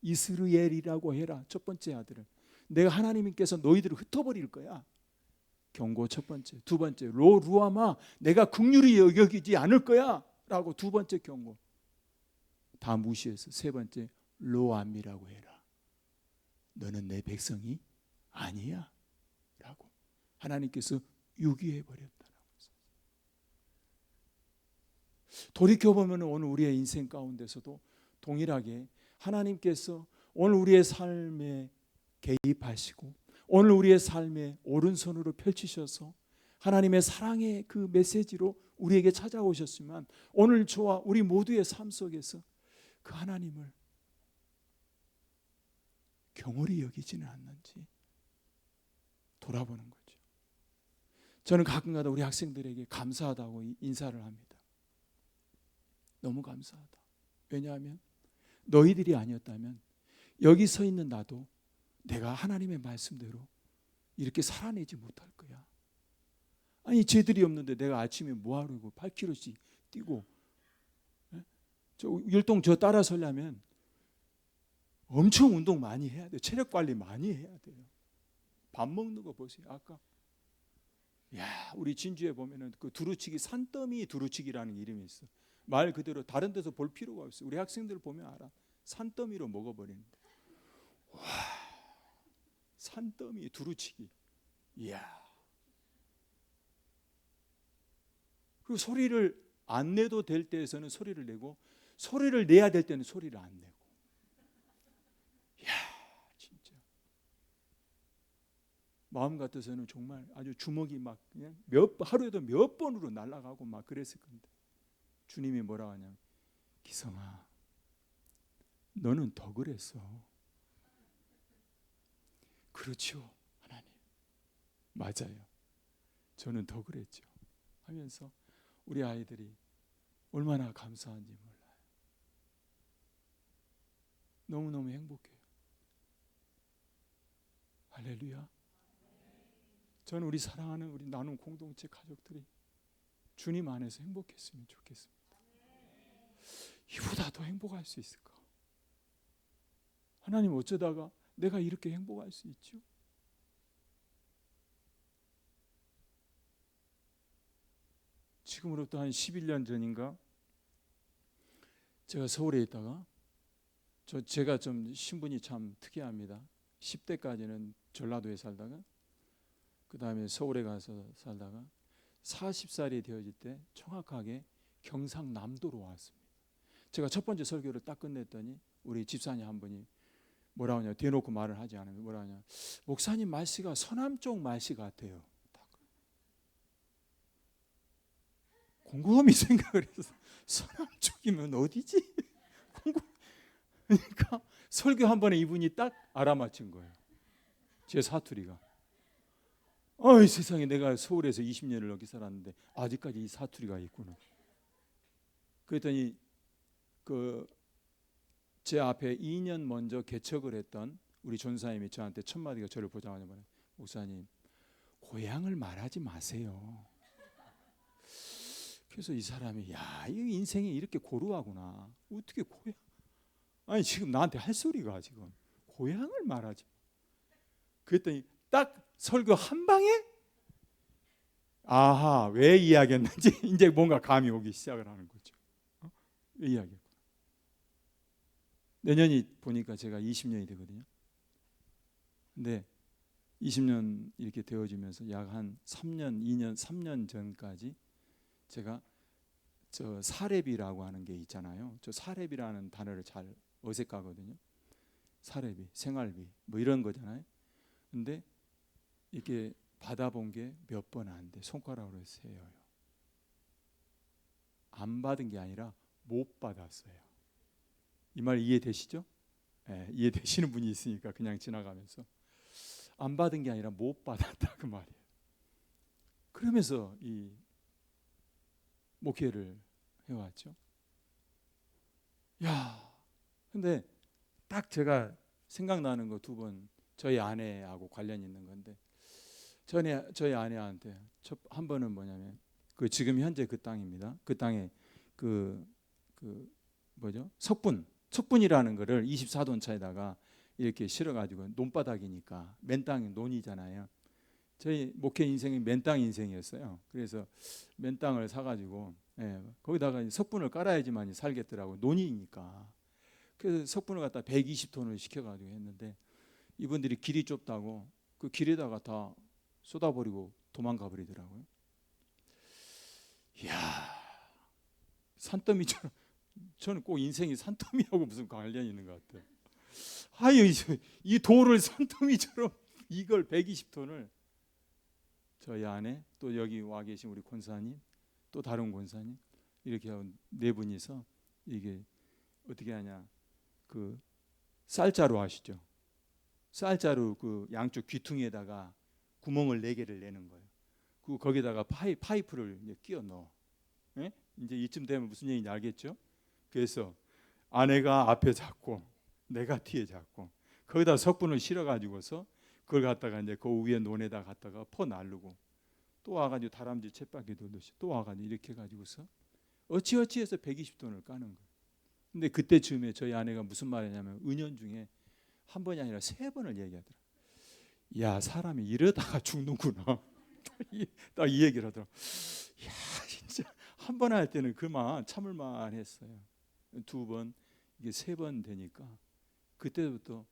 이스라엘이라고 해라. 첫 번째 아들을. 내가 하나님께서 너희들을 흩어버릴 거야. 경고 첫 번째. 두 번째, 루아마, 내가 긍휼히 여기지 않을 거야 라고 두 번째 경고. 다 무시해서 세 번째, 로암이라고 해라. 너는 내 백성이 아니야 라고 하나님께서 유기해 버렸다라고. 돌이켜보면 오늘 우리의 인생 가운데서도 동일하게 하나님께서 오늘 우리의 삶에 개입하시고 오늘 우리의 삶에 오른손으로 펼치셔서 하나님의 사랑의 그 메시지로 우리에게 찾아오셨지만 오늘 저와 우리 모두의 삶 속에서 그 하나님을 경홀히 여기지는 않는지 돌아보는 거죠. 저는 가끔가다 우리 학생들에게 감사하다고 인사를 합니다. 너무 감사하다. 왜냐하면 너희들이 아니었다면 여기 서 있는 나도 내가 하나님의 말씀대로 이렇게 살아내지 못할 거야. 아니 쟤들이 없는데 내가 아침에 뭐하려고 8km씩 뛰고 저 율동 저 따라 서려면 엄청 운동 많이 해야 돼요. 체력 관리 많이 해야 돼요. 밥 먹는 거 보세요. 아까 우리 진주에 보면은 그 두루치기 산더미 두루치기라는 이름이 있어. 말 그대로 다른 데서 볼 필요가 없어. 우리 학생들 보면 알아. 산더미로 먹어버리는데. 와, 산더미 두루치기. 이야. 그리고 소리를 안 내도 될 때에서는 소리를 내고 소리를 내야 될 때는 소리를 안 내고. 이야, 진짜. 마음 같아서는 정말 아주 주먹이 막 그냥 하루에도 몇 번으로 날아가고 막 그랬을 건데. 주님이 뭐라 하냐? 기성아, 너는 더 그랬어. 그렇죠, 하나님. 맞아요. 저는 더 그랬죠. 하면서 우리 아이들이 얼마나 감사한지 몰라요. 너무너무 행복해요. 할렐루야. 저는 우리 사랑하는 우리 나눔 공동체 가족들이 주님 안에서 행복했으면 좋겠습니다. 이보다 더 행복할 수 있을까? 하나님 어쩌다가 내가 이렇게 행복할 수 있죠? 지금으로부터 한 11년 전인가 제가 서울에 있다가 제가 좀 신분이 참 특이합니다. 10대까지는 전라도에 살다가 그 다음에 서울에 가서 살다가 40살이 되어질 때 정확하게 경상남도로 왔습니다. 제가 첫 번째 설교를 딱 끝냈더니 우리 집사님 한 분이 뭐라 하냐, 대놓고 말을 하지 않으면 뭐라 하냐, 목사님 말씨가 서남 쪽 말씨 같아요. 곰곰이 생각을 해서 서남 쪽이면 어디지? 그러니까 설교 한 번에 이분이 딱 알아맞힌 거예요. 제 사투리가. 어이 세상에, 내가 서울에서 20년을 넘게 살았는데 아직까지 이 사투리가 있구나. 그랬더니 제 앞에 2년 먼저 개척을 했던 우리 전사님이 저한테 첫 마디가 저를 보자마자 말해요. 목사님, 고향을 말하지 마세요. 그래서 이 사람이 이 인생이 이렇게 고루하구나. 어떻게 고향? 아니 지금 나한테 할 소리가 지금 고향을 말하지. 그랬더니 딱 설교 한 방에 아하, 왜 이야기했는지 이제 뭔가 감이 오기 시작을 하는 거죠. 왜 이야기했구나. 내년이 보니까 제가 20년이 되거든요. 근데 20년 이렇게 되어지면서 약 한 3년 전까지 제가 저 사례비라고 하는 게 있잖아요. 저 사례비라는 단어를 잘 어색하거든요. 사례비, 생활비 뭐 이런 거잖아요. 근데 이렇게 받아본 게 몇 번 안 돼. 손가락으로 세어요. 안 받은 게 아니라 못 받았어요. 이 말 이해되시죠? 네, 이해되시는 분이 있으니까 그냥 지나가면서 안 받은 게 아니라 못 받았다 그 말이에요. 그러면서 이 목회를 해왔죠. 야, 근데 딱 제가 생각나는 거 두 번 저희 아내하고 관련 있는 건데 저희 아내한테 한 번은 뭐냐면 그 지금 현재 그 땅입니다. 그 땅에 그 뭐죠? 석분이라는 거를 24돈 차에다가 이렇게 실어가지고 논바닥이니까 맨 땅이 논이잖아요. 저희 목회 인생이 맨 땅 인생이었어요. 그래서 맨 땅을 사가지고 거기다가 석분을 깔아야지만 살겠더라고. 논이니까. 그래서 석분을 갖다 120톤을 시켜가지고 했는데 이분들이 길이 좁다고 그 길에다가 다 쏟아버리고 도망가 버리더라고요. 이야, 산더미처럼. 저는 꼭 인생이 산더미하고 무슨 관련이 있는 것 같아요. 아유, 이 돌을 산더미처럼 이걸 120톤을 저희 아내 또 여기 와 계신 우리 권사님 또 다른 권사님 이렇게 네 분이서 이게 어떻게 하냐, 그 쌀자루 아시죠? 쌀자루 그 양쪽 귀퉁이에다가 구멍을 4개를 내는 거예요. 그 거기다가 파이프를 이제 끼워 넣어. 예? 이제 이쯤 되면 무슨 얘기인지 알겠죠? 그래서 아내가 앞에 잡고 내가 뒤에 잡고 거기다 석분을 실어 가지고서 그걸 갖다가 이제 그 위에 논에다 갖다가 퍼 날르고 또 와가지고 다람쥐 쳇바퀴 돌듯이 또 와가지고 이렇게 해가지고서 어찌어찌해서 120톤을 까는 거예요. 근데 그때쯤에 저희 아내가 무슨 말이냐면 은연중에 한 번이 아니라 3번을 얘기하더라. 야, 사람이 이러다가 죽는구나. 딱 이 얘기를 하더라. 야, 진짜 한 번 할 때는 그만 참을만 했어요. 2번, 이게 3번 되니까 그때부터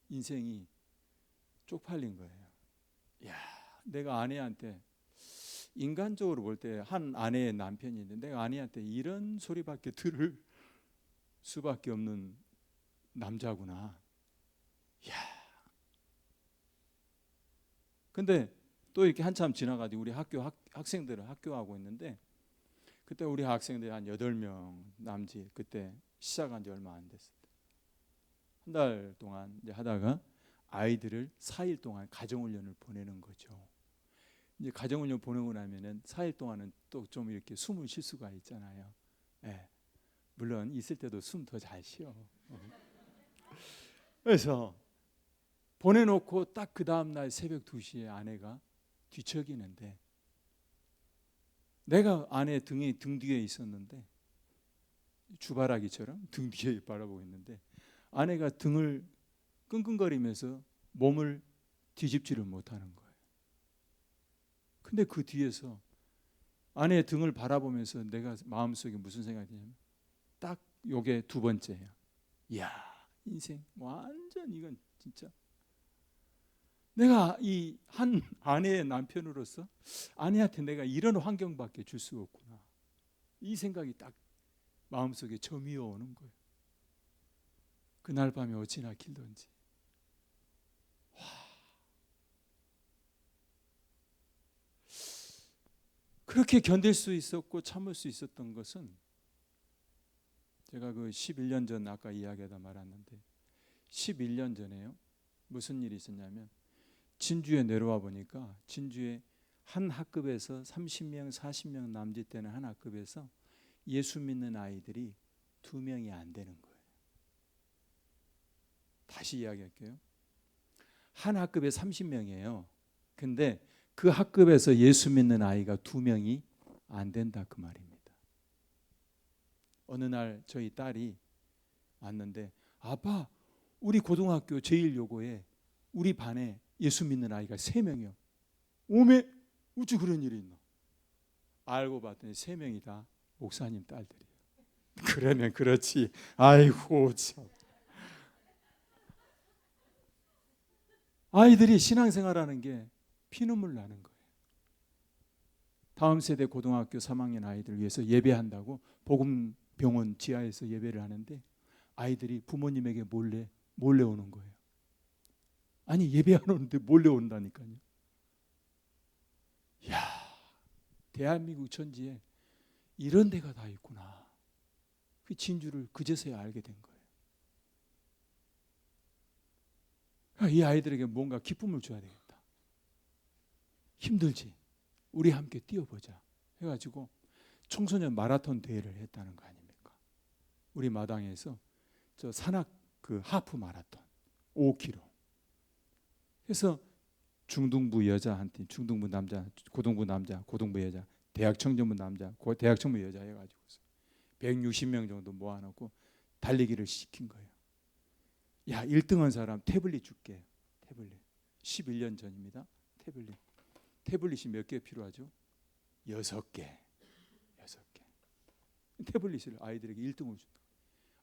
인생이 쪽팔린 거예요. 야, 내가 아내한테 인간적으로 볼 때 한 아내의 남편인데 내가 아내한테 이런 소리밖에 들을 수밖에 없는 남자구나. 야. 근데 또 이렇게 한참 지나가지고 우리 학생들을 학교하고 있는데 그때 우리 학생들이 한 8명 남짓 그때 시작한 지 얼마 안 됐어요. 한 달 동안 이제 하다가 아이들을 4일 동안 가정훈련을 보내는 거죠. 이제 가정훈련 보내고 나면은 4일 동안은 또 좀 이렇게 숨을 쉴 수가 있잖아요. 예. 물론 있을 때도 숨 더 잘 쉬어. 그래서 보내놓고 딱 그 다음날 새벽 2시에 아내가 뒤척이는데 내가 아내 등 뒤에 있었는데 주바라기처럼 등 뒤에 바라보고 있는데 아내가 등을 끙끙거리면서 몸을 뒤집지를 못하는 거예요. 근데 그 뒤에서 아내의 등을 바라보면서 내가 마음속에 무슨 생각이 드냐면 딱 요게 2번째예요. 이야, 인생 완전 이건 진짜 내가 이 한 아내의 남편으로서 아내한테 내가 이런 환경밖에 줄 수가 없구나. 이 생각이 딱 마음속에 저미어 오는 거예요. 그날 밤에 어찌나 길던지. 와. 그렇게 견딜 수 있었고 참을 수 있었던 것은 제가 그 11년 전 아까 이야기하다 말았는데 11년 전에요. 무슨 일이 있었냐면 진주에 내려와 보니까 진주에 한 학급에서 30명, 40명 남짓 되는 한 학급에서 예수 믿는 아이들이 2명이 안 되는 거예요. 다시 이야기할게요. 한 학급에 30명이에요. 근데 그 학급에서 예수 믿는 아이가 2명이 안 된다 그 말입니다. 어느 날 저희 딸이 왔는데 아빠, 우리 고등학교 제1여고에 우리 반에 예수 믿는 아이가 3명이요. 오메, 어찌 그런 일이 있나? 알고 봤더니 3명이 다 목사님 딸들이에요. 그러면 그렇지. 아이고 참. 아이들이 신앙생활하는 게 피눈물 나는 거예요. 다음 세대 고등학교 3학년 아이들 위해서 예배한다고 복음병원 지하에서 예배를 하는데 아이들이 부모님에게 몰래 오는 거예요. 아니 예배 안 오는데 몰래 온다니까요. 이야, 대한민국 천지에 이런 데가 다 있구나. 그 진주를 그제서야 알게 된 거예요. 이 아이들에게 뭔가 기쁨을 줘야 되겠다. 힘들지? 우리 함께 뛰어보자 해가지고 청소년 마라톤 대회를 했다는 거 아닙니까? 우리 마당에서 저 산악 그 하프 마라톤 5km. 그래서 중등부 여자 한 팀, 중등부 남자, 고등부 남자, 고등부 여자, 대학 청년부 남자, 대학 청년부 여자 해가지고 160명 정도 모아놓고 달리기를 시킨 거예요. 야, 1등한 사람 태블릿 줄게. 태블릿. 11년 전입니다. 태블릿이 몇 개 필요하죠? 6개. 태블릿을 아이들에게 1등을 준다.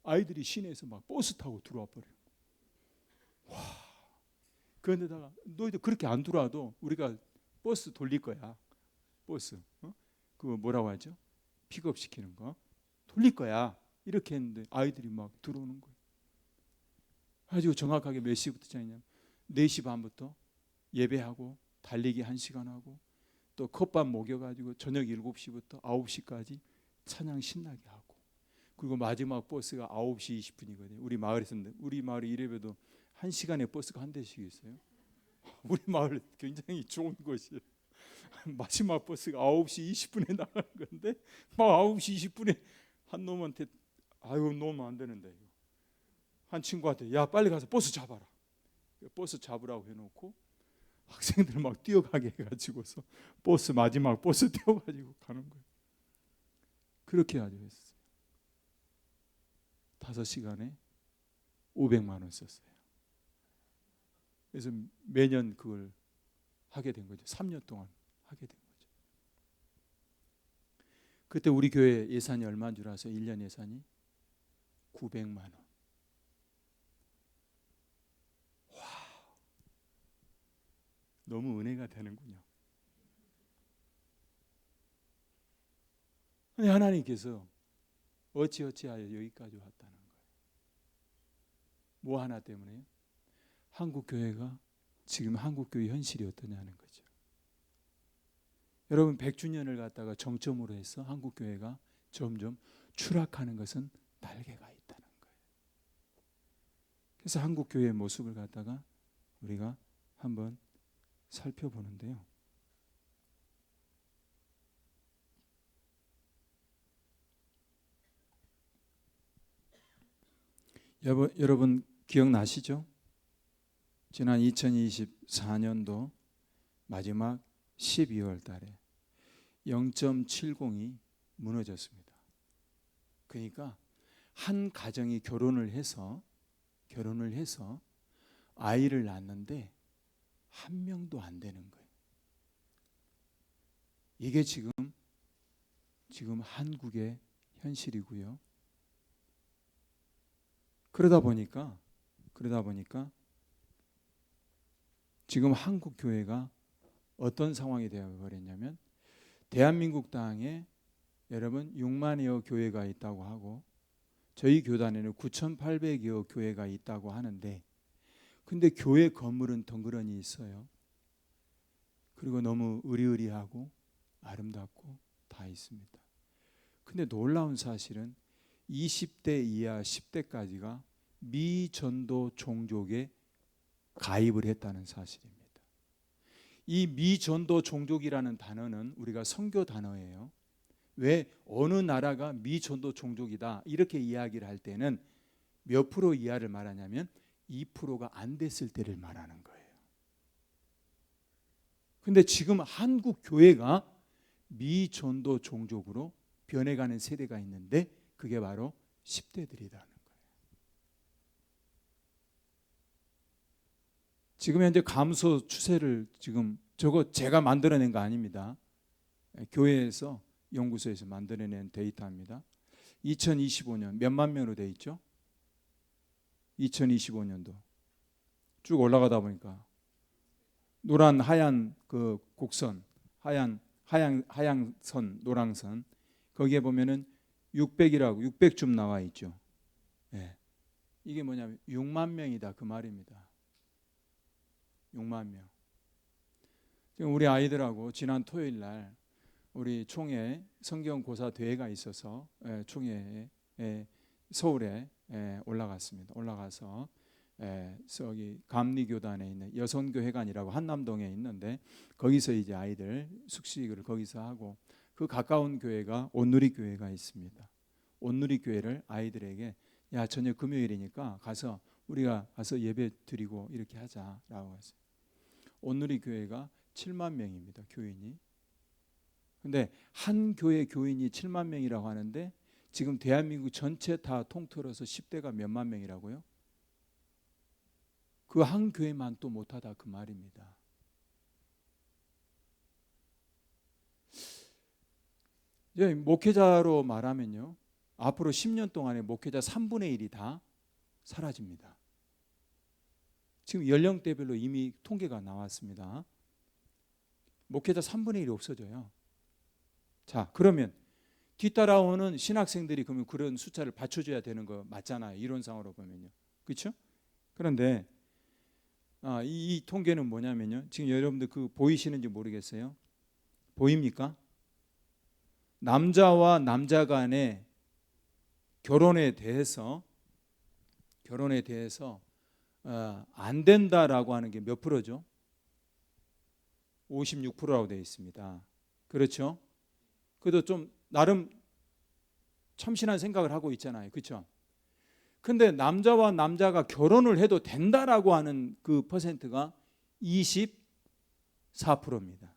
아이들이 시내에서 막 버스 타고 들어와 버려요. 와. 그런데다가 너희들 그렇게 안 들어와도 우리가 버스 돌릴 거야. 버스. 그거 뭐라고 하죠? 픽업 시키는 거. 돌릴 거야. 이렇게 했는데 아이들이 막 들어오는 거예요. 가지고 정확하게 몇 시부터 시작했냐면 4시 반부터 예배하고 달리기 1시간 하고 또 컵밥 먹여가지고 저녁 7시부터 9시까지 찬양 신나게 하고 그리고 마지막 버스가 9시 20분이거든요. 우리 마을에 이래봬도 1시간에 버스가 한 대씩 있어요. 우리 마을 굉장히 좋은 곳이에요. 마지막 버스가 9시 20분에 나가는 건데 막 9시 20분에 한 놈한테 아유 놓으면 안 되는데 이거. 한 친구한테 야 빨리 가서 버스 잡아라. 버스 잡으라고 해놓고 학생들 막 뛰어가게 해가지고서 마지막 버스 태워가지고 가는 거예요. 그렇게 가지고 했어요. 5시간에 500만 원 썼어요. 그래서 매년 그걸 하게 된 거죠. 3년 동안 하게 된 거죠. 그때 우리 교회 예산이 얼마인 줄 아세요? 1년 예산이 900만 원. 와, 너무 은혜가 되는군요. 근데 하나님께서 어찌하여 여기까지 왔다는 거예요. 뭐 하나 때문에요? 한국교회가 지금 한국교회 현실이 어떠냐는 거죠. 여러분 100주년을 갖다가 정점으로 해서 한국교회가 점점 추락하는 것은 날개가 있다는 거예요. 그래서 한국교회의 모습을 갖다가 우리가 한번 살펴보는데요. 여러분 기억나시죠? 지난 2024년도 마지막 12월 달에 0.70이 무너졌습니다. 그러니까 한 가정이 결혼을 해서 아이를 낳는데 한 명도 안 되는 거예요. 이게 지금 한국의 현실이고요. 그러다 보니까 지금 한국 교회가 어떤 상황이 되어버렸냐면 대한민국 땅에 여러분 6만여 교회가 있다고 하고 저희 교단에는 9,800여 교회가 있다고 하는데 근데 교회 건물은 덩그러니 있어요. 그리고 너무 으리으리하고 아름답고 다 있습니다. 근데 놀라운 사실은 20대 이하 10대까지가 미전도 종족에 가입을 했다는 사실입니다. 이 미전도 종족이라는 단어는 우리가 선교 단어예요. 왜 어느 나라가 미전도 종족이다 이렇게 이야기를 할 때는 몇 프로 이하를 말하냐면 2%가 안 됐을 때를 말하는 거예요. 근데 지금 한국 교회가 미전도 종족으로 변해가는 세대가 있는데 그게 바로 10대들이라는 거예요. 지금 현재 감소 추세를 지금 저거 제가 만들어낸 거 아닙니다. 교회에서 연구소에서 만들어낸 데이터입니다. 2025년 몇만 명으로 돼 있죠? 2025년도 쭉 올라가다 보니까 노란 하얀 그 곡선, 하얀선, 노랑선 거기에 보면은 600쯤 나와 있죠. 네. 이게 뭐냐면 6만 명이다 그 말입니다. 6만 명. 지금 우리 아이들하고 지난 토요일 날 우리 총회 성경고사 대회가 있어서 총회에 서울에 올라갔습니다. 올라가서 저기 감리교단에 있는 여성교회관이라고 한남동에 있는데 거기서 이제 아이들 숙식을 거기서 하고 그 가까운 교회가 온누리 교회가 있습니다. 온누리 교회를 아이들에게 야 저녁 금요일이니까 가서 우리가 가서 예배 드리고 이렇게 하자라고 했어요. 온누리 교회가 7만 명입니다. 교인이. 근데 한 교회 교인이 7만 명이라고 하는데 지금 대한민국 전체 다 통틀어서 10대가 몇만 명이라고요? 그 한 교회만 또 못하다 그 말입니다. 이제 목회자로 말하면요, 앞으로 10년 동안에 목회자 3분의 1이 다 사라집니다. 지금 연령대별로 이미 통계가 나왔습니다. 목회자 3분의 1이 없어져요. 자, 그러면 뒤따라오는 신학생들이 그러면 그런 숫자를 받쳐줘야 되는 거 맞잖아요. 이론상으로 보면요. 그렇죠? 그런데 이 통계는 뭐냐면요. 지금 여러분들 그 보이시는지 모르겠어요. 보입니까? 남자와 남자 간의 결혼에 대해서 안 된다라고 하는 게 몇 프로죠? 56%라고 되어 있습니다. 그렇죠? 그래도 좀 나름 참신한 생각을 하고 있잖아요. 그렇죠? 근데 남자와 남자가 결혼을 해도 된다라고 하는 그 퍼센트가 24%입니다.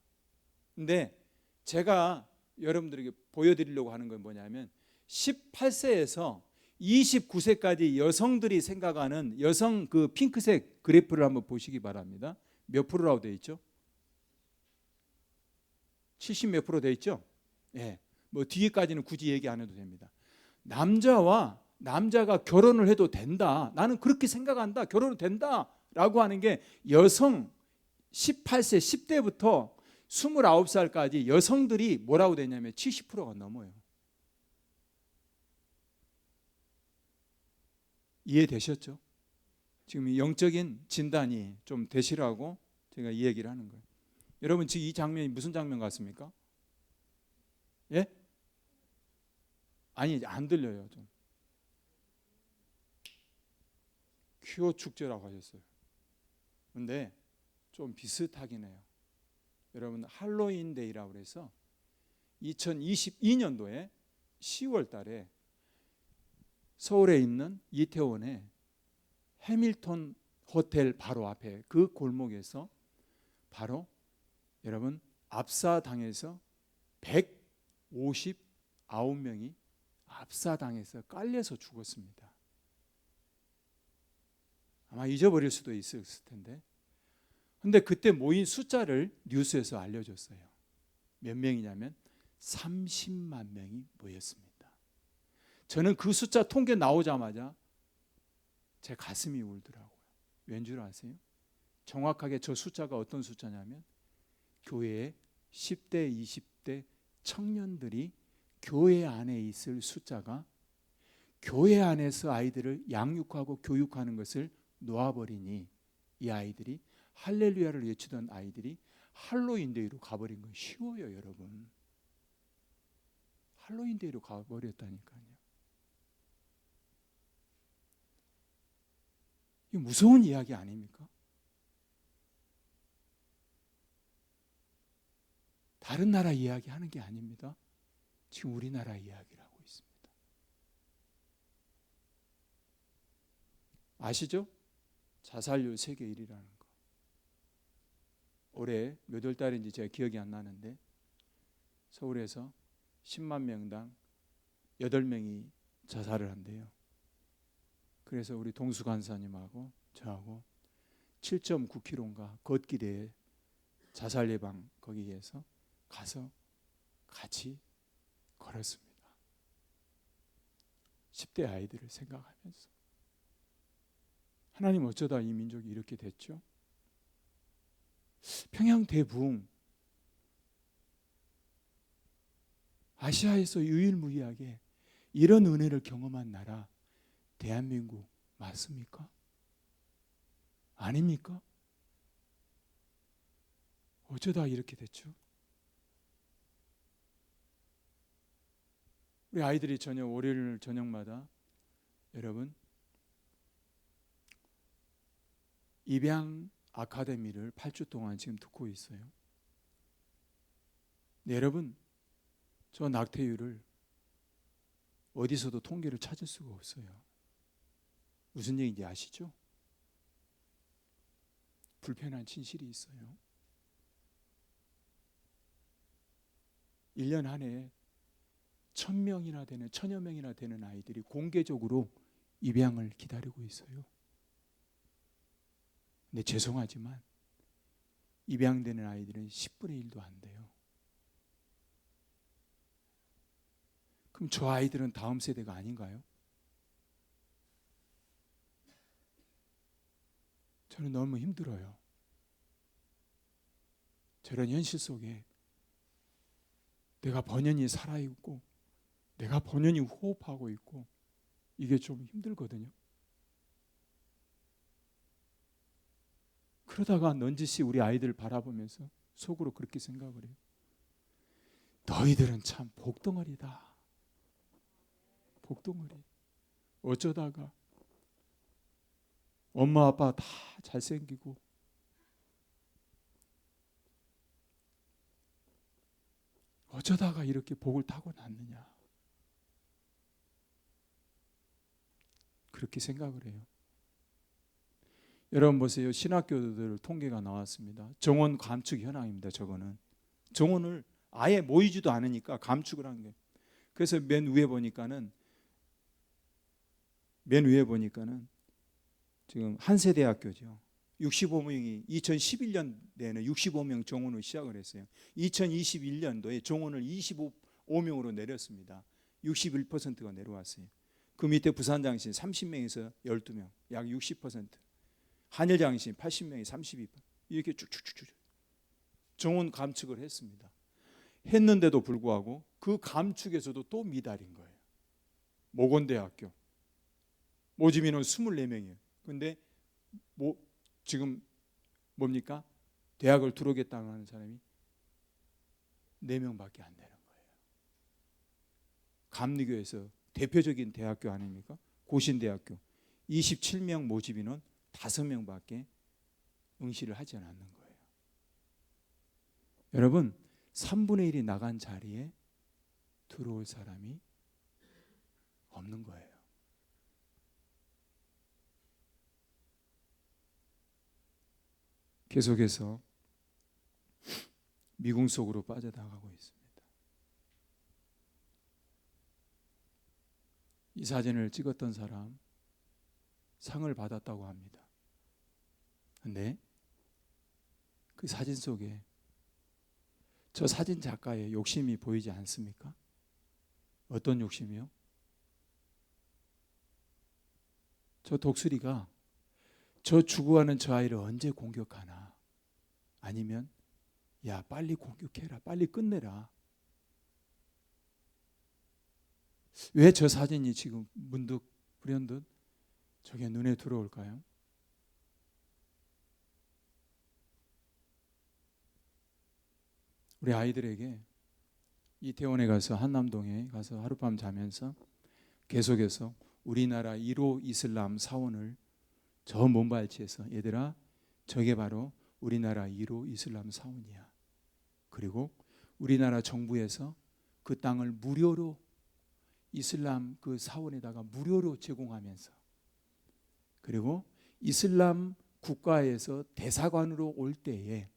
근데 제가 여러분들에게 보여드리려고 하는 건 뭐냐면 18세에서 29세까지 여성들이 생각하는 여성 그 핑크색 그래프를 한번 보시기 바랍니다. 몇 프로라고 되어 있죠? 70 몇 프로 되어 있죠? 예. 뭐 뒤에까지는 굳이 얘기 안 해도 됩니다. 남자가 결혼을 해도 된다. 나는 그렇게 생각한다. 결혼은 된다라고 하는 게 여성 18세 10대부터 29살까지 여성들이 뭐라고 되냐면 70%가 넘어요. 이해되셨죠? 지금 영적인 진단이 좀 되시라고 제가 이 얘기를 하는 거예요. 여러분 지금 이 장면이 무슨 장면 같습니까? 예? 아니 안 들려요. 좀 퀴어 축제라고 하셨어요. 근데 좀 비슷하긴 해요. 여러분 할로윈 데이라고 해서 2022년도에 10월 달에 서울에 있는 이태원에 해밀턴 호텔 바로 앞에 그 골목에서 바로 여러분 압사당해서 159명이 압사당해서 깔려서 죽었습니다. 아마 잊어버릴 수도 있을 텐데, 근데 그때 모인 숫자를 뉴스에서 알려줬어요. 몇 명이냐면 30만 명이 모였습니다. 저는 그 숫자 통계 나오자마자 제 가슴이 울더라고요. 왠 줄 아세요? 정확하게 저 숫자가 어떤 숫자냐면 교회에 10대, 20대 청년들이 교회 안에 있을 숫자가 교회 안에서 아이들을 양육하고 교육하는 것을 놓아버리니 이 아이들이 할렐루야를 외치던 아이들이 할로윈데이로 가버린 건 쉬워요, 여러분. 할로윈데이로 가버렸다니까요. 이 무서운 이야기 아닙니까? 다른 나라 이야기 하는 게 아닙니다. 지금 우리나라 이야기를 하고 있습니다. 아시죠? 자살률 세계 1위라는 거. 올해 몇 월 달인지 제가 기억이 안 나는데 서울에서 10만 명당 8명이 자살을 한대요. 그래서 우리 동수 간사님하고 저하고 7.9km인가 걷기대회 자살 예방 거기에서 가서 같이 걸었습니다. 10대 아이들을 생각하면서 하나님 어쩌다 이 민족이 이렇게 됐죠? 평양 대부흥 아시아에서 유일무이하게 이런 은혜를 경험한 나라 대한민국 맞습니까? 아닙니까? 어쩌다 이렇게 됐죠? 우리 아이들이 월요일 저녁마다 여러분 입양 아카데미를 8주 동안 지금 듣고 있어요. 네, 여러분 저 낙태율을 어디서도 통계를 찾을 수가 없어요. 무슨 얘기인지 아시죠? 불편한 진실이 있어요. 1년 안에 1000명이나 되는, 1000여 명이나 되는 아이들이 공개적으로 입양을 기다리고 있어요. 근데 죄송하지만 입양되는 아이들은 10분의 1도 안 돼요. 그럼 저 아이들은 다음 세대가 아닌가요? 저는 너무 힘들어요. 저런 현실 속에 내가 번연히 살아있고 내가 번연히 호흡하고 있고 이게 좀 힘들거든요. 그러다가 넌지시 우리 아이들을 바라보면서 속으로 그렇게 생각을 해요. 너희들은 참 복덩어리다. 복덩어리. 어쩌다가 엄마 아빠 다 잘생기고 어쩌다가 이렇게 복을 타고났느냐. 그렇게 생각을 해요. 여러분 보세요. 신학교들 통계가 나왔습니다. 정원 감축 현황입니다. 저거는 정원을 아예 모이지도 않으니까 감축을 한 거예요. 그래서 맨 위에 보니까는 지금 한세대학교죠. 65명이 2011년에는 65명 정원을 시작을 했어요. 2021년도에 정원을 25명으로 내렸습니다. 61%가 내려왔어요. 그 밑에 부산장신 30명에서 12명, 약 60%. 한일장신 80명이 32%. 이렇게 쭉쭉쭉쭉 정원 감축을 했습니다. 했는데도 불구하고 그 감축에서도 또 미달인 거예요. 모건대학교 모집인원 24명이에요. 근데 지금 뭡니까? 대학을 들어오겠다고 하는 사람이 4명밖에 안 되는 거예요. 감리교에서 대표적인 대학교 아닙니까? 고신대학교 27명 모집인원 5명밖에 응시를 하지 않는 거예요. 여러분 3분의 1이 나간 자리에 들어올 사람이 없는 거예요. 계속해서 미궁 속으로 빠져나가고 있습니다. 이 사진을 찍었던 사람 상을 받았다고 합니다. 근데 그 사진 속에 저 사진 작가의 욕심이 보이지 않습니까? 어떤 욕심이요? 저 독수리가 저 죽어가는 저 아이를 언제 공격하나? 아니면 야 빨리 공격해라, 빨리 끝내라. 왜 저 사진이 지금 문득 불현듯 저게 눈에 들어올까요? 우리 아이들에게 이태원에 가서 한남동에 가서 하룻밤 자면서 계속해서 우리나라 1호 이슬람 사원을 저 먼발치에서 얘들아 저게 바로 우리나라 1호 이슬람 사원이야. 그리고 우리나라 정부에서 그 땅을 무료로 이슬람 그 사원에다가 무료로 제공하면서 그리고 이슬람 국가에서 대사관으로 올 때에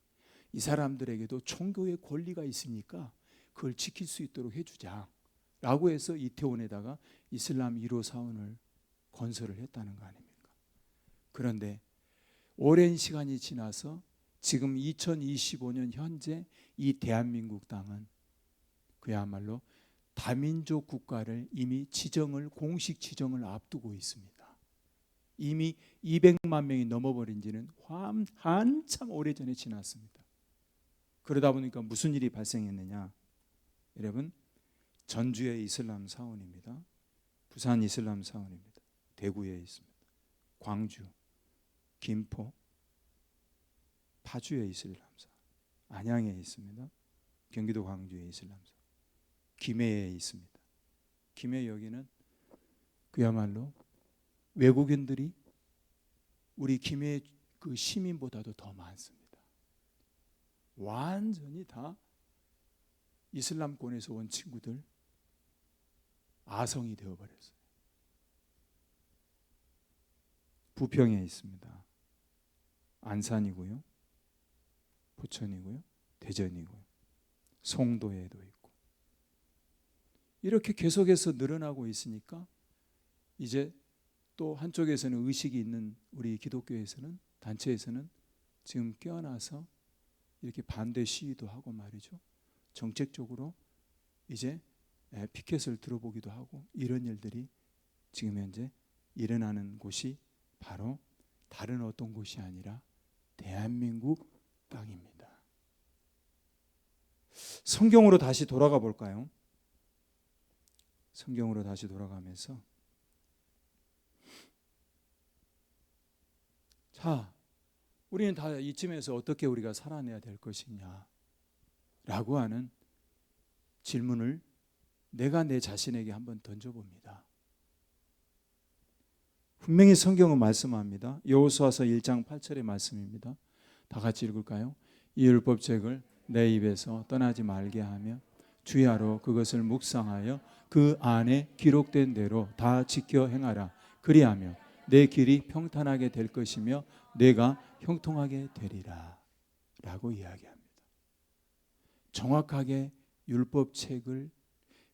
이 사람들에게도 종교의 권리가 있으니까 그걸 지킬 수 있도록 해주자 라고 해서 이태원에다가 이슬람 1호 사원을 건설을 했다는 거 아닙니까? 그런데 오랜 시간이 지나서 지금 2025년 현재 이 대한민국 땅은 그야말로 다민족 국가를 이미 공식 지정을 앞두고 있습니다. 이미 200만 명이 넘어버린 지는 한참 오래전에 지났습니다. 그러다 보니까 무슨 일이 발생했느냐? 여러분 전주의 이슬람 사원입니다. 부산 이슬람 사원입니다. 대구에 있습니다. 광주, 김포, 파주에 이슬람 사원, 안양에 있습니다. 경기도 광주에 이슬람 사원, 김해에 있습니다. 김해 여기는 그야말로 외국인들이 우리 김해 그 시민보다도 더 많습니다. 완전히 다 이슬람권에서 온 친구들, 아성이 되어버렸어요. 부평에 있습니다. 안산이고요, 부천이고요, 대전이고요, 송도에도 있고, 이렇게 계속해서 늘어나고 있으니까 이제 또 한쪽에서는 의식이 있는 우리 기독교에서는, 단체에서는 지금 깨어나서 이렇게 반대 시위도 하고 말이죠. 정책적으로 이제 피켓을 들어보기도 하고, 이런 일들이 지금 현재 일어나는 곳이 바로 다른 어떤 곳이 아니라 대한민국 땅입니다. 성경으로 다시 돌아가 볼까요? 성경으로 다시 돌아가면서, 자, 우리는 다 이쯤에서 어떻게 우리가 살아내야 될 것이냐 라고 하는 질문을 내가 내 자신에게 한번 던져봅니다. 분명히 성경은 말씀합니다. 여호수아서 1장 8절의 말씀입니다. 다 같이 읽을까요? 이 율법책을 내 입에서 떠나지 말게 하며 주야로 그것을 묵상하여 그 안에 기록된 대로 다 지켜 행하라. 그리하며 내 길이 평탄하게 될 것이며 내가 형통하게 되리라 라고 이야기합니다. 정확하게 율법책을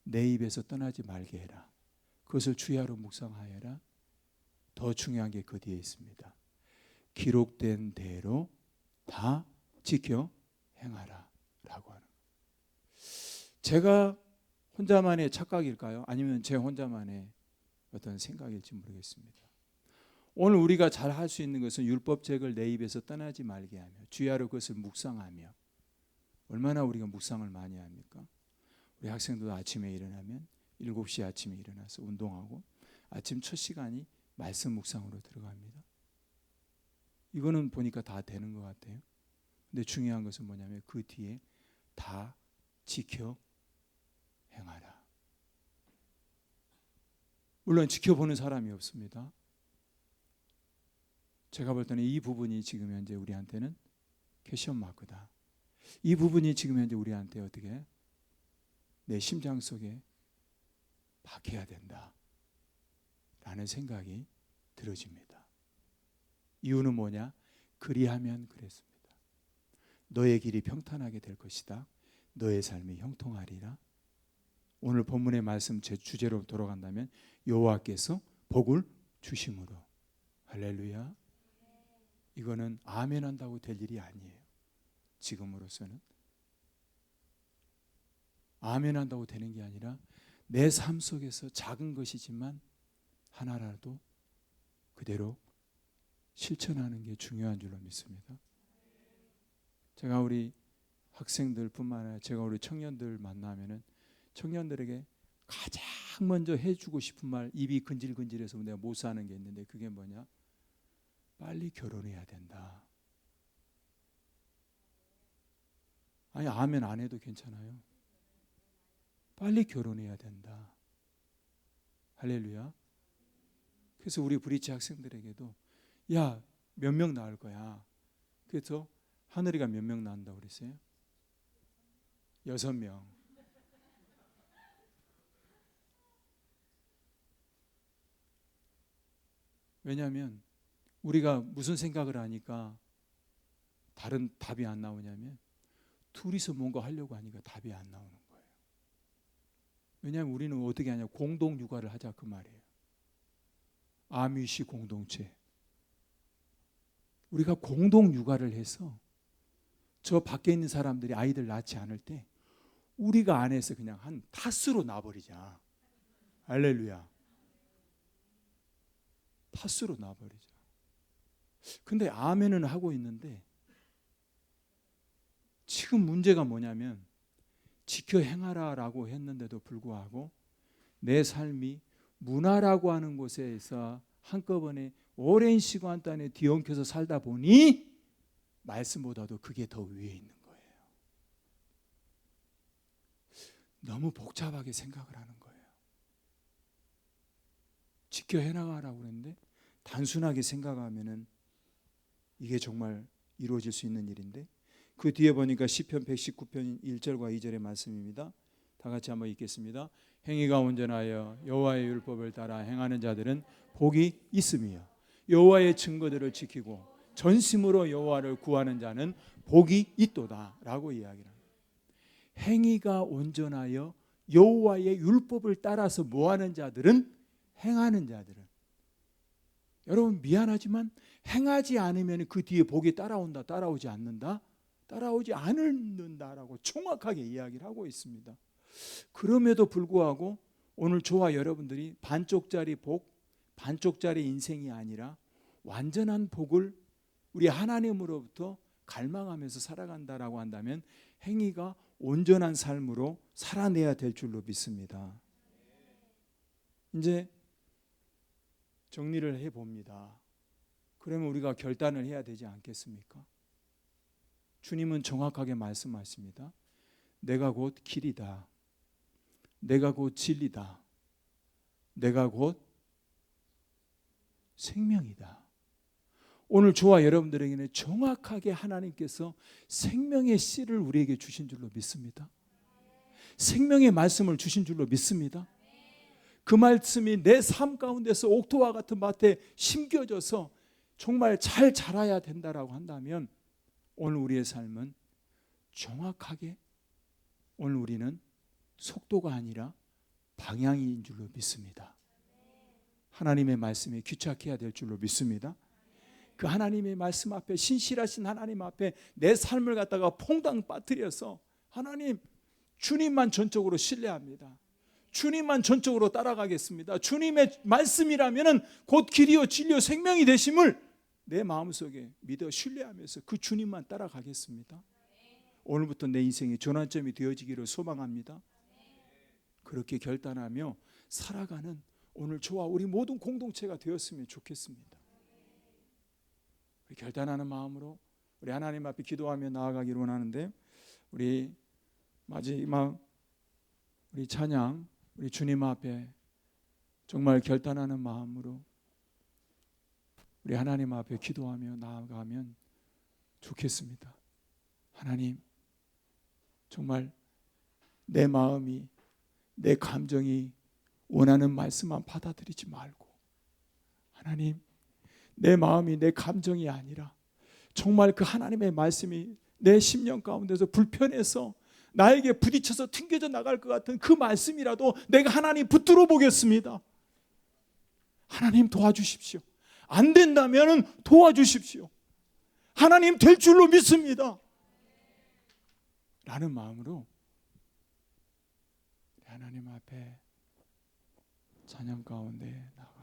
내 입에서 떠나지 말게 해라. 그것을 주야로 묵상하여라. 더 중요한 게 그 뒤에 있습니다. 기록된 대로 다 지켜 행하라 라고 하는 거예요. 제가 혼자만의 착각일까요? 아니면 제 혼자만의 어떤 생각일지 모르겠습니다. 오늘 우리가 잘 할 수 있는 것은 율법책을 내 입에서 떠나지 말게 하며 주야로 그것을 묵상하며. 얼마나 우리가 묵상을 많이 합니까? 우리 학생들도 아침에 일어나면 7시에 아침에 일어나서 운동하고 아침 첫 시간이 말씀 묵상으로 들어갑니다. 이거는 보니까 다 되는 것 같아요. 근데 중요한 것은 뭐냐면 그 뒤에 다 지켜 행하라. 물론 지켜보는 사람이 없습니다. 제가 볼 때는 이 부분이 지금 현재 우리한테는 퀘션 마크다. 이 부분이 지금 현재 우리한테 어떻게 내 심장 속에 박혀야 된다 라는 생각이 들어집니다. 이유는 뭐냐? 그리하면 그랬습니다. 너의 길이 평탄하게 될 것이다. 너의 삶이 형통하리라. 오늘 본문의 말씀 제 주제로 돌아간다면 여호와께서 복을 주심으로. 할렐루야. 이거는 아멘 한다고 될 일이 아니에요. 지금으로서는 아멘 한다고 되는 게 아니라 내 삶 속에서 작은 것이지만 하나라도 그대로 실천하는 게 중요한 줄로 믿습니다. 제가 우리 학생들뿐만 아니라 제가 우리 청년들 만나면은 청년들에게 가장 먼저 해주고 싶은 말, 입이 근질근질해서 내가 못 사는 게 있는데 그게 뭐냐? 빨리 결혼해야 된다. 아니 아멘 안 해도 괜찮아요. 빨리 결혼해야 된다. 할렐루야. 그래서 우리 브리치 학생들에게도 야, 몇 명 낳을 거야. 그래서 하늘이가 몇 명 낳는다고 그랬어요? 6명. 왜냐하면 우리가 무슨 생각을 하니까 다른 답이 안 나오냐면 둘이서 뭔가 하려고 하니까 답이 안 나오는 거예요. 왜냐하면 우리는 어떻게 하냐, 공동 육아를 하자 그 말이에요. 아미시 공동체. 우리가 공동 육아를 해서 저 밖에 있는 사람들이 아이들 낳지 않을 때 우리가 안에서 그냥 한 타스로 놔버리자. 할렐루야. 타스로 놔버리자. 근데 아멘은 하고 있는데 지금 문제가 뭐냐면 지켜 행하라라고 했는데도 불구하고 내 삶이 문화라고 하는 곳에서 한꺼번에 오랜 시간 동안에 뒤엉켜서 살다 보니 말씀보다도 그게 더 위에 있는 거예요. 너무 복잡하게 생각을 하는 거예요. 지켜 해나가라고 그랬는데 단순하게 생각하면은 이게 정말 이루어질 수 있는 일인데 그 뒤에 보니까 시편 119편 1절과 2절의 말씀입니다. 다 같이 한번 읽겠습니다. 행위가 온전하여 여호와의 율법을 따라 행하는 자들은 복이 있으며 여호와의 증거들을 지키고 전심으로 여호와를 구하는 자는 복이 있도다라고 이야기합니다. 행위가 온전하여 여호와의 율법을 따라서 뭐하는 자들은, 행하는 자들은, 여러분 미안하지만 행하지 않으면 그 뒤에 복이 따라온다, 따라오지 않는다? 따라오지 않는다라고 정확하게 이야기를 하고 있습니다. 그럼에도 불구하고 오늘 저와 여러분들이 반쪽짜리 복, 반쪽짜리 인생이 아니라 완전한 복을 우리 하나님으로부터 갈망하면서 살아간다라고 한다면 행위가 온전한 삶으로 살아내야 될 줄로 믿습니다. 이제 정리를 해봅니다. 그러면 우리가 결단을 해야 되지 않겠습니까? 주님은 정확하게 말씀하십니다. 내가 곧 길이다. 내가 곧 진리다. 내가 곧 생명이다. 오늘 저와 여러분들에게는 정확하게 하나님께서 생명의 씨를 우리에게 주신 줄로 믿습니다. 생명의 말씀을 주신 줄로 믿습니다. 그 말씀이 내 삶 가운데서 옥토와 같은 밭에 심겨져서 정말 잘 자라야 된다라고 한다면 오늘 우리의 삶은 정확하게, 오늘 우리는 속도가 아니라 방향인 줄로 믿습니다. 하나님의 말씀에 귀착해야 될 줄로 믿습니다. 그 하나님의 말씀 앞에, 신실하신 하나님 앞에 내 삶을 갖다가 퐁당 빠뜨려서 하나님, 주님만 전적으로 신뢰합니다. 주님만 전적으로 따라가겠습니다. 주님의 말씀이라면 곧 길이요 진리요 생명이 되심을 내 마음속에 믿어 신뢰하면서 그 주님만 따라가겠습니다. 오늘부터 내 인생의 전환점이 되어지기를 소망합니다. 그렇게 결단하며 살아가는 오늘 저와 우리 모든 공동체가 되었으면 좋겠습니다. 결단하는 마음으로 우리 하나님 앞에 기도하며 나아가기를 원하는데, 우리 마지막 우리 찬양, 우리 주님 앞에 정말 결단하는 마음으로 우리 하나님 앞에 기도하며 나아가면 좋겠습니다. 하나님, 정말 내 마음이, 내 감정이 원하는 말씀만 받아들이지 말고, 하나님, 내 마음이 내 감정이 아니라 정말 그 하나님의 말씀이 내 심령 가운데서 불편해서 나에게 부딪혀서 튕겨져 나갈 것 같은 그 말씀이라도 내가 하나님 붙들어 보겠습니다. 하나님 도와주십시오. 안 된다면 도와주십시오. 하나님 될 줄로 믿습니다. 라는 마음으로 하나님 앞에 찬양 가운데 나갑니다.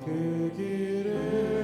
그 길을 나도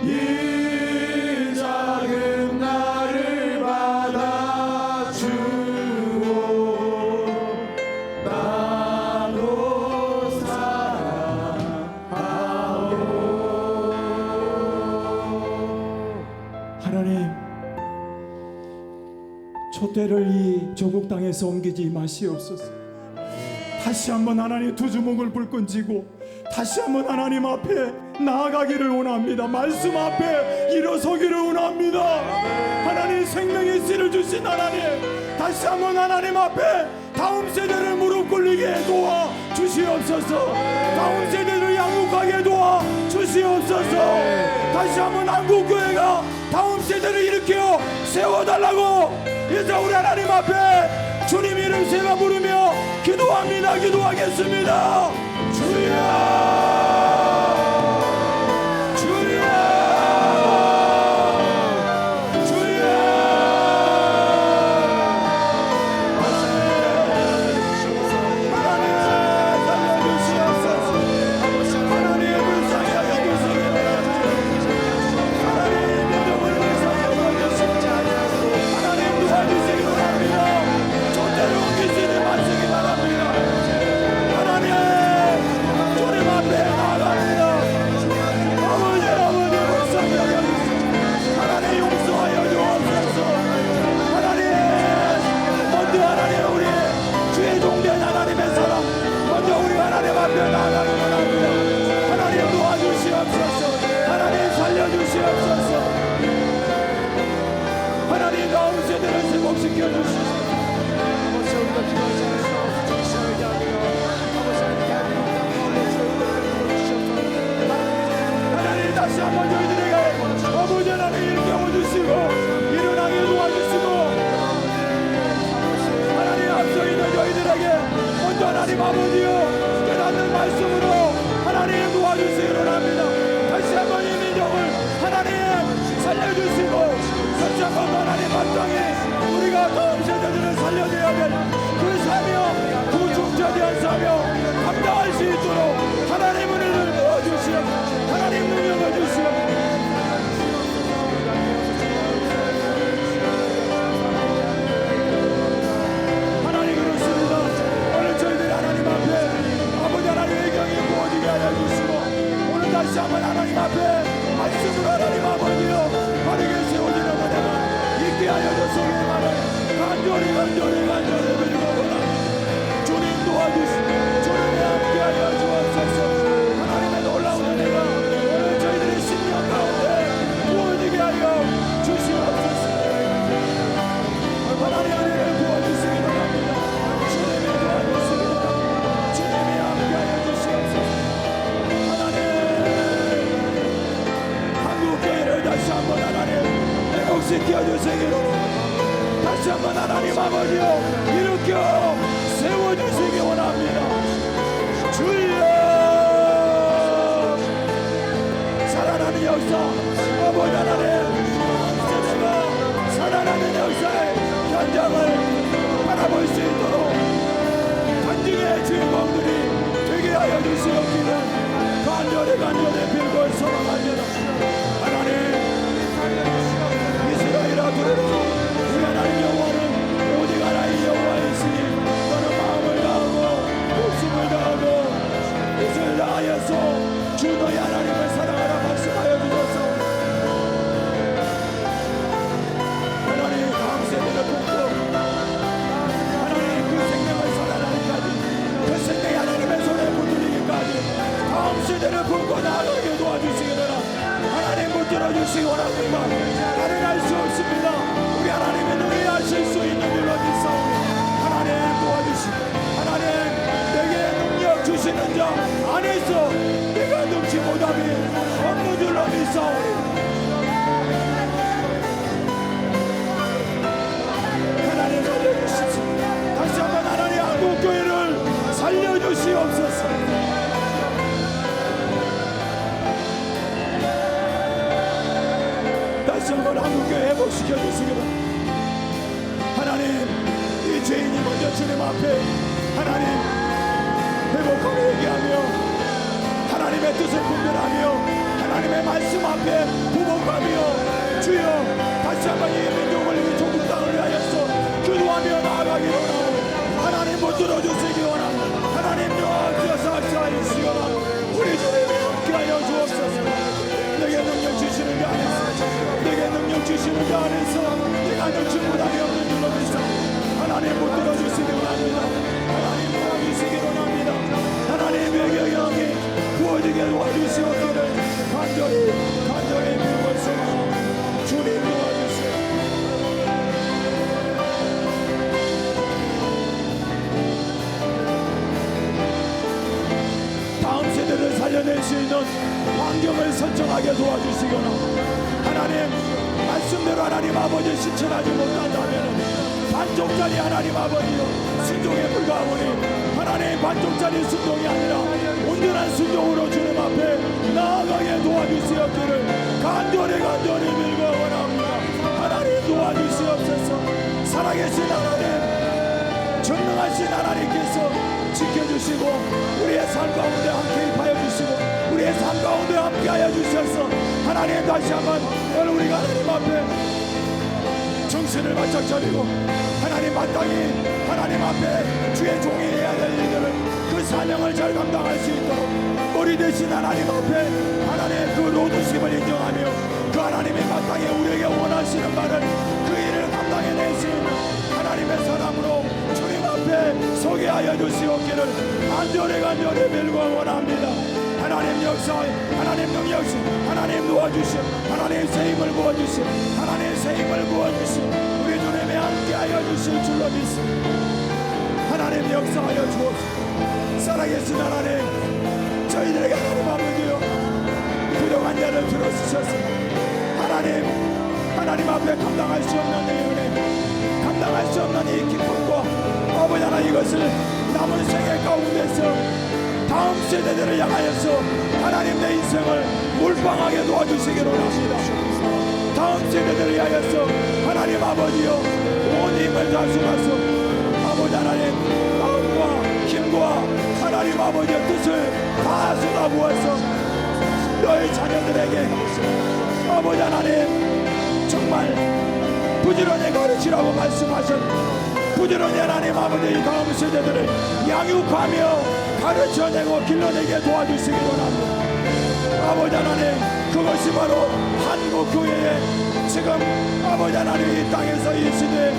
이 작은 나를 받아주고 나도 사랑하오. 하나님, 촛대를 이 조국 땅에서 옮기지 마시옵소서. 다시 한번 하나님 두 주먹을 불끈 쥐고 다시 한번 하나님 앞에 나아가기를 원합니다. 말씀 앞에 일어서기를 원합니다. 하나님, 생명의 씨를 주신 하나님, 다시 한번 하나님 앞에 다음 세대를 무릎 꿇리게 도와 주시옵소서. 다음 세대를 양육하게 도와 주시옵소서. 다시 한번 한국교회가 다음 세대를 일으켜 세워달라고 이제 우리 하나님 앞에 주님 이름 제가 부르며 기도합니다. 기도하겠습니다. 주여, 주여, 주여. 하나님 살려주시옵소서. 하나님 불쌍히 여겨주시기 바랍니다. 하나님 믿음을 불쌍히 여겨주시기 바랍니다. 하나님 도와주시기 바랍니다. 촛대를 옮기시지 마시기 바랍니다. 하나님, 주님 앞에 나아갑니다. 아버지, 아버지 불쌍히 여겨주시고 하나님 용서하여 주옵소서. 하나님, 먼저 하나님 우리 주의 종된 하나님의 사랑 먼저 우리 하나님 앞에 나아가기 원합니다. 하나님 도와주시옵소서. 하나님 살려주시옵소서. 하나님 다음 세대를 회복시켜 주시옵소서. 하나님 다시 한번 저희들에게 아버지 하나님 일깨워 주시고 일어나게 도와주시고 하나님 앞서 있는 저희들에게 먼저 하나님 아버지여 깨닫는 말씀으로 하나님 도와주시기를 합니다. 다시 한번 이 민족을 하나님 살려주시고 다시 한번 하나님 마땅히 우리가 다음 세대들을 살려내야 될 그 사명, 그 중차대한 사명 감당할 수 있도록 하나님 은혜를 부어주시오. 하나님 능력을 주시오. 하나님 그렇습니다. 오늘 저희들이 하나님 앞에 아버지 하나님 의경이 부어지게 하여 주시고 오늘 다시 한번 하나님 앞에 말씀으로 하나님 아버지여 바르게 세워지는 은혜가 있게 하여 주시기만을 간절히 빌고보다 주님 도와주시고 주님이 함께하여 주옵소서. 하나님의 놀라운 은혜가 오늘 저희들의 심령 가운데 부어지게 하여 주시옵소서. 하나님 은혜를 부어주시기 바랍니다. 주님이 도와주시기 바랍니다. 주님이 함께하여 주시옵소서. 하나님, 한국교회를 다시 한번 하나님 회복시켜 주시기로 다시 한번 하나님 아버지여 일으켜 세워주시기 원합니다. 주여, 살아나는 역사 아버지 하나님 세대가 살아나는 역사의 현장을 바라볼 수 있도록 간증의 주인공들이 되게 하여 주시옵기를 간절히 빌고 소망합니다. 하나님, 이스라엘아 들으라. 우리 하나님 여호와는 오직 하나님 여호와이시니 너는 마음을 다하고 목숨을 다하고 뜻을 다하여서 주 너희 하나님을 사랑하라 말씀하여 주소서. 하나님 다음 세대를 품고 하나님 그 생명을 살아나기까지 그 생명이 하나님의 손에 붙들리기까지 다음 세대를 품고 나아가게 도와주시기를 하나님 붙들어 주시기 원합니다. 다른 할 수 없습니다. 우리 하나님의 능히 하실 수 있는 줄로 믿사오니 하나님 도와주시고 하나님 내게 능력 주시는 자 안에서 내가 능치 못함이 없는 줄로 믿사오니 하나님 살려주시옵소서. 다시 한번 하나님 한국교회를 살려주시옵소서. 다시 한번 한국교회 회복시켜 주시기 바랍니다. 하나님, 이 죄인이 먼저 주님 앞에 하나님 회복하며 얘기하며 하나님의 뜻을 분별하며 하나님의 말씀 앞에 붙들어 주시기 원합니다. 하나님 여호와께서 역사하시고 우리 주님이 함께하여 주옵소서. 내게 능력 주시는 자 안에서, 내게 능력 주시는 자 안에서 내가 능치 못하게 없는 줄로 믿사 하나님 붙들어 주시기 원합니다. 하나님 도와주시기 원합니다. 하나님의 영향이 부어지게 도와주시옵기를 간절히 빌고있습니다. 주님 도와주시옵소서. 다음 세대를 살려낼 수 있는 환경을 설정하게 도와주시거나 하나님 말씀대로 하나님 아버지 실천하지 못한다면 반쪽짜리 하나님 아버지요 순종에 불과하오니 하나님 반쪽짜리 순종이 아니라 온전한 순종으로 주님 앞에 나아가게 도와주시옵기를 간절히 빌고 원합니다. 하나님 도와주시옵소서. 살아계신 하나님, 전능하신 하나님께서 지켜주시고 우리의 삶 가운데 함께 임하여 주시고 우리의 삶 가운데 함께하여 주셔서 하나님 다시 한번 오늘 우리가 하나님 앞에 정신을 바짝 차리고 하나님 마땅히 하나님 앞에 주의 종이 해야 될 일들을 그 사명을 잘 감당할 수 있도록 머리 대신 하나님 앞에 하나님의 그 로드심을 인정하며 그 하나님이 마땅히 우리에게 원하시는 말을 그 일을 감당해낼 수 있는 하나님의 사람으로 주님 앞에 서게 하여 주시옵기를 간절히 빌고 원합니다. 하나님 역사, 하나님 능력시, 하나님 도와주시오. 하나님 새 힘을 부어주시오. 하나님 새 힘을 부어주시오. 우리 주님의 함께하여 주실 줄로 믿습니다. 하나님 역사하여 주옵소서. 살아계신 하나님, 저희들에게 하나님 아버지요 부족한 자를 들어주셔서 하나님 앞에 감당할 수 없는 이 은혜, 감당할 수 없는 이 기쁨과 아버지 하나 이것을 남은 생애 가운데서 다음 세대들을 향하여서 하나님 내 인생을 몰빵하게 도와주시기로 합니다. 다음 세대들을 향하여서 하나님 아버지여 온 힘을 다수가서 아버지 하나님 마음과 힘과 하나님 아버지의 뜻을 다 쏟아부어서 너의 자녀들에게 아버지 하나님 정말 부지런히 가르치라고 말씀하셨 부지런히 하나님 아버지 이 다음 세대들을 양육하며 가르쳐내고 길러내게 도와주시기 원합니다. 아버지 하나님 그것이 바로 한국교회의 지금 아버지 하나님 이 땅에서 이 시대에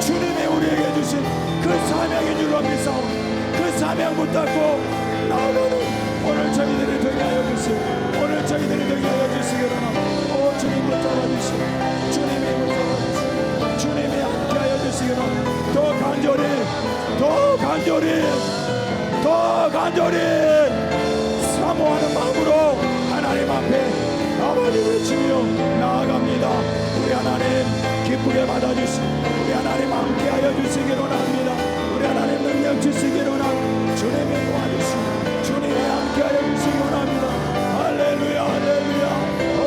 주님이 우리에게 주신 그 사명인 줄로 믿사오. 그 사명 붙잡고 나아가는 오늘 저희들이 되게 하여 주시고 오늘 저희들이 되게 하여 주시기 원합니다. 오 주님 붙잡아주시고 주님이 붙잡아주시고 주님이 함께하여 주시기 원합니다. 더 간절히 사모하는 마음으로 하나님 앞에 아버지를 치며 나아갑니다. 우리 하나님 기쁘게 받아주시고 우리 하나님 함께하여 주시기 원합니다. 우리 하나님 능력 주시기 원합니다. 주님이 도와주시고 주님이 함께하여 주시기 원합니다. 할렐루야 할렐루야. 오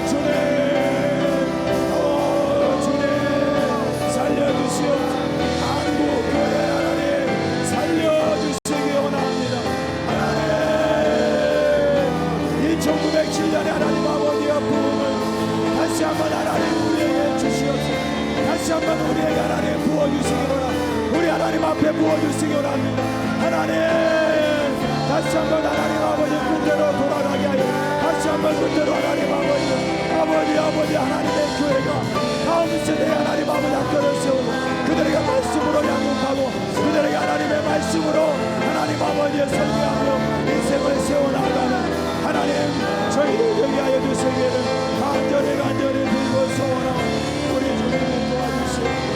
주님 살려주시옵소서. 한국교회 하나님 살려주시기 원합니다. 하나님 1907년에 하나님 아버지의 부흥을 다시 한번 하나님 우리에게 주시옵소서. 다시 한번 우리에게 하나님 부어주시기 원합니다. 우리 하나님 앞에 부어주시기 원합니다. 하나님 다시 한번 하나님 아버지 그대로 돌아가게 하여 다시 한번 그대로 하나님 아버지 하나님의 교회가 다음 세대에 하나님 아버지 학교를 세우고 그들에게 말씀으로 양육하고 그들에게 하나님의 말씀으로 하나님 아버지의 설교하며 인생을 세워나가는 하나님 저희를 되게 하여 주시기를 간절히 빌고 소원하고 우리 주님을 도와주시옵소서.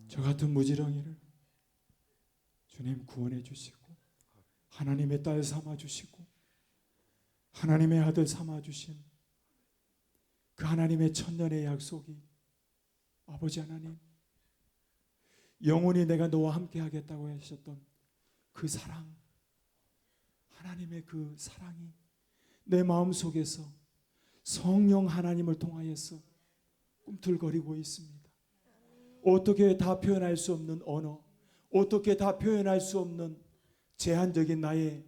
저 같은 무지렁이를 주님 구원해 주시고 하나님의 딸 삼아 주시고 하나님의 아들 삼아 주신 그 하나님의 천년의 약속이 아버지 하나님, 영원히 내가 너와 함께 하겠다고 하셨던 그 사랑, 하나님의 그 사랑이 내 마음속에서 성령 하나님을 통하여서 꿈틀거리고 있습니다. 어떻게 다 표현할 수 없는 언어, 어떻게 다 표현할 수 없는 제한적인 나의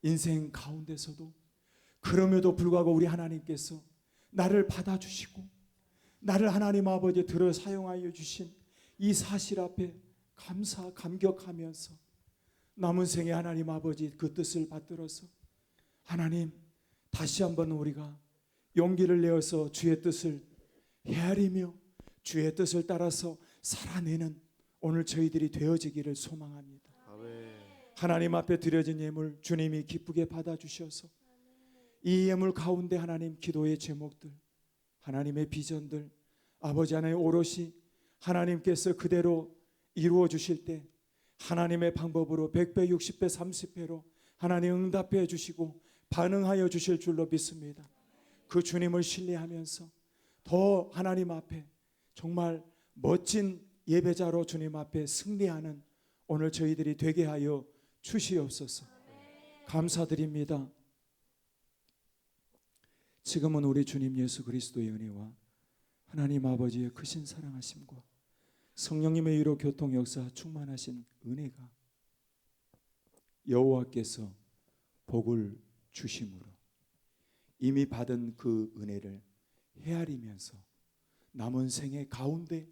인생 가운데서도, 그럼에도 불구하고 우리 하나님께서 나를 받아주시고 나를 하나님 아버지 들어 사용하여 주신 이 사실 앞에 감격하면서 남은 생에 하나님 아버지 그 뜻을 받들어서, 하나님 다시 한번 우리가 용기를 내어서 주의 뜻을 헤아리며 주의 뜻을 따라서 살아내는 오늘 저희들이 되어지기를 소망합니다. 하나님 앞에 드려진 예물 주님이 기쁘게 받아주셔서 이 예물 가운데 하나님 기도의 제목들, 하나님의 비전들, 아버지 하나님 오롯이 하나님께서 그대로 이루어 주실 때 하나님의 방법으로 100배 60배 30배로 하나님 응답해 주시고 반응하여 주실 줄로 믿습니다. 그 주님을 신뢰하면서 더 하나님 앞에 정말 멋진 예배자로 주님 앞에 승리하는 오늘 저희들이 되게 하여 주시옵소서. 감사드립니다. 지금은 우리 주님 예수 그리스도의 은혜와 하나님 아버지의 크신 사랑하심과 성령님의 위로 교통 역사 충만하신 은혜가 여호와께서 복을 주심으로 이미 받은 그 은혜를 헤아리면서 남은 생애 가운데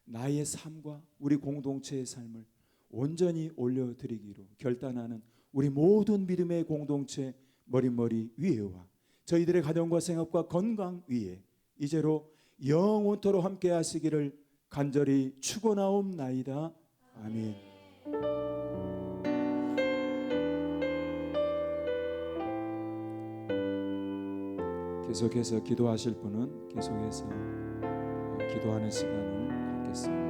나의 삶과 우리 공동체의 삶을 온전히 올려드리기로 결단하는 우리 모든 믿음의 공동체 머릿머리 위에와 저희들의 가정과 생업과 건강 위에 이제로 영원토록 함께 하시기를 간절히 축원하옵나이다. 아멘. 계속해서 기도하실 분은 계속해서 기도하는 시간을 갖겠습니다.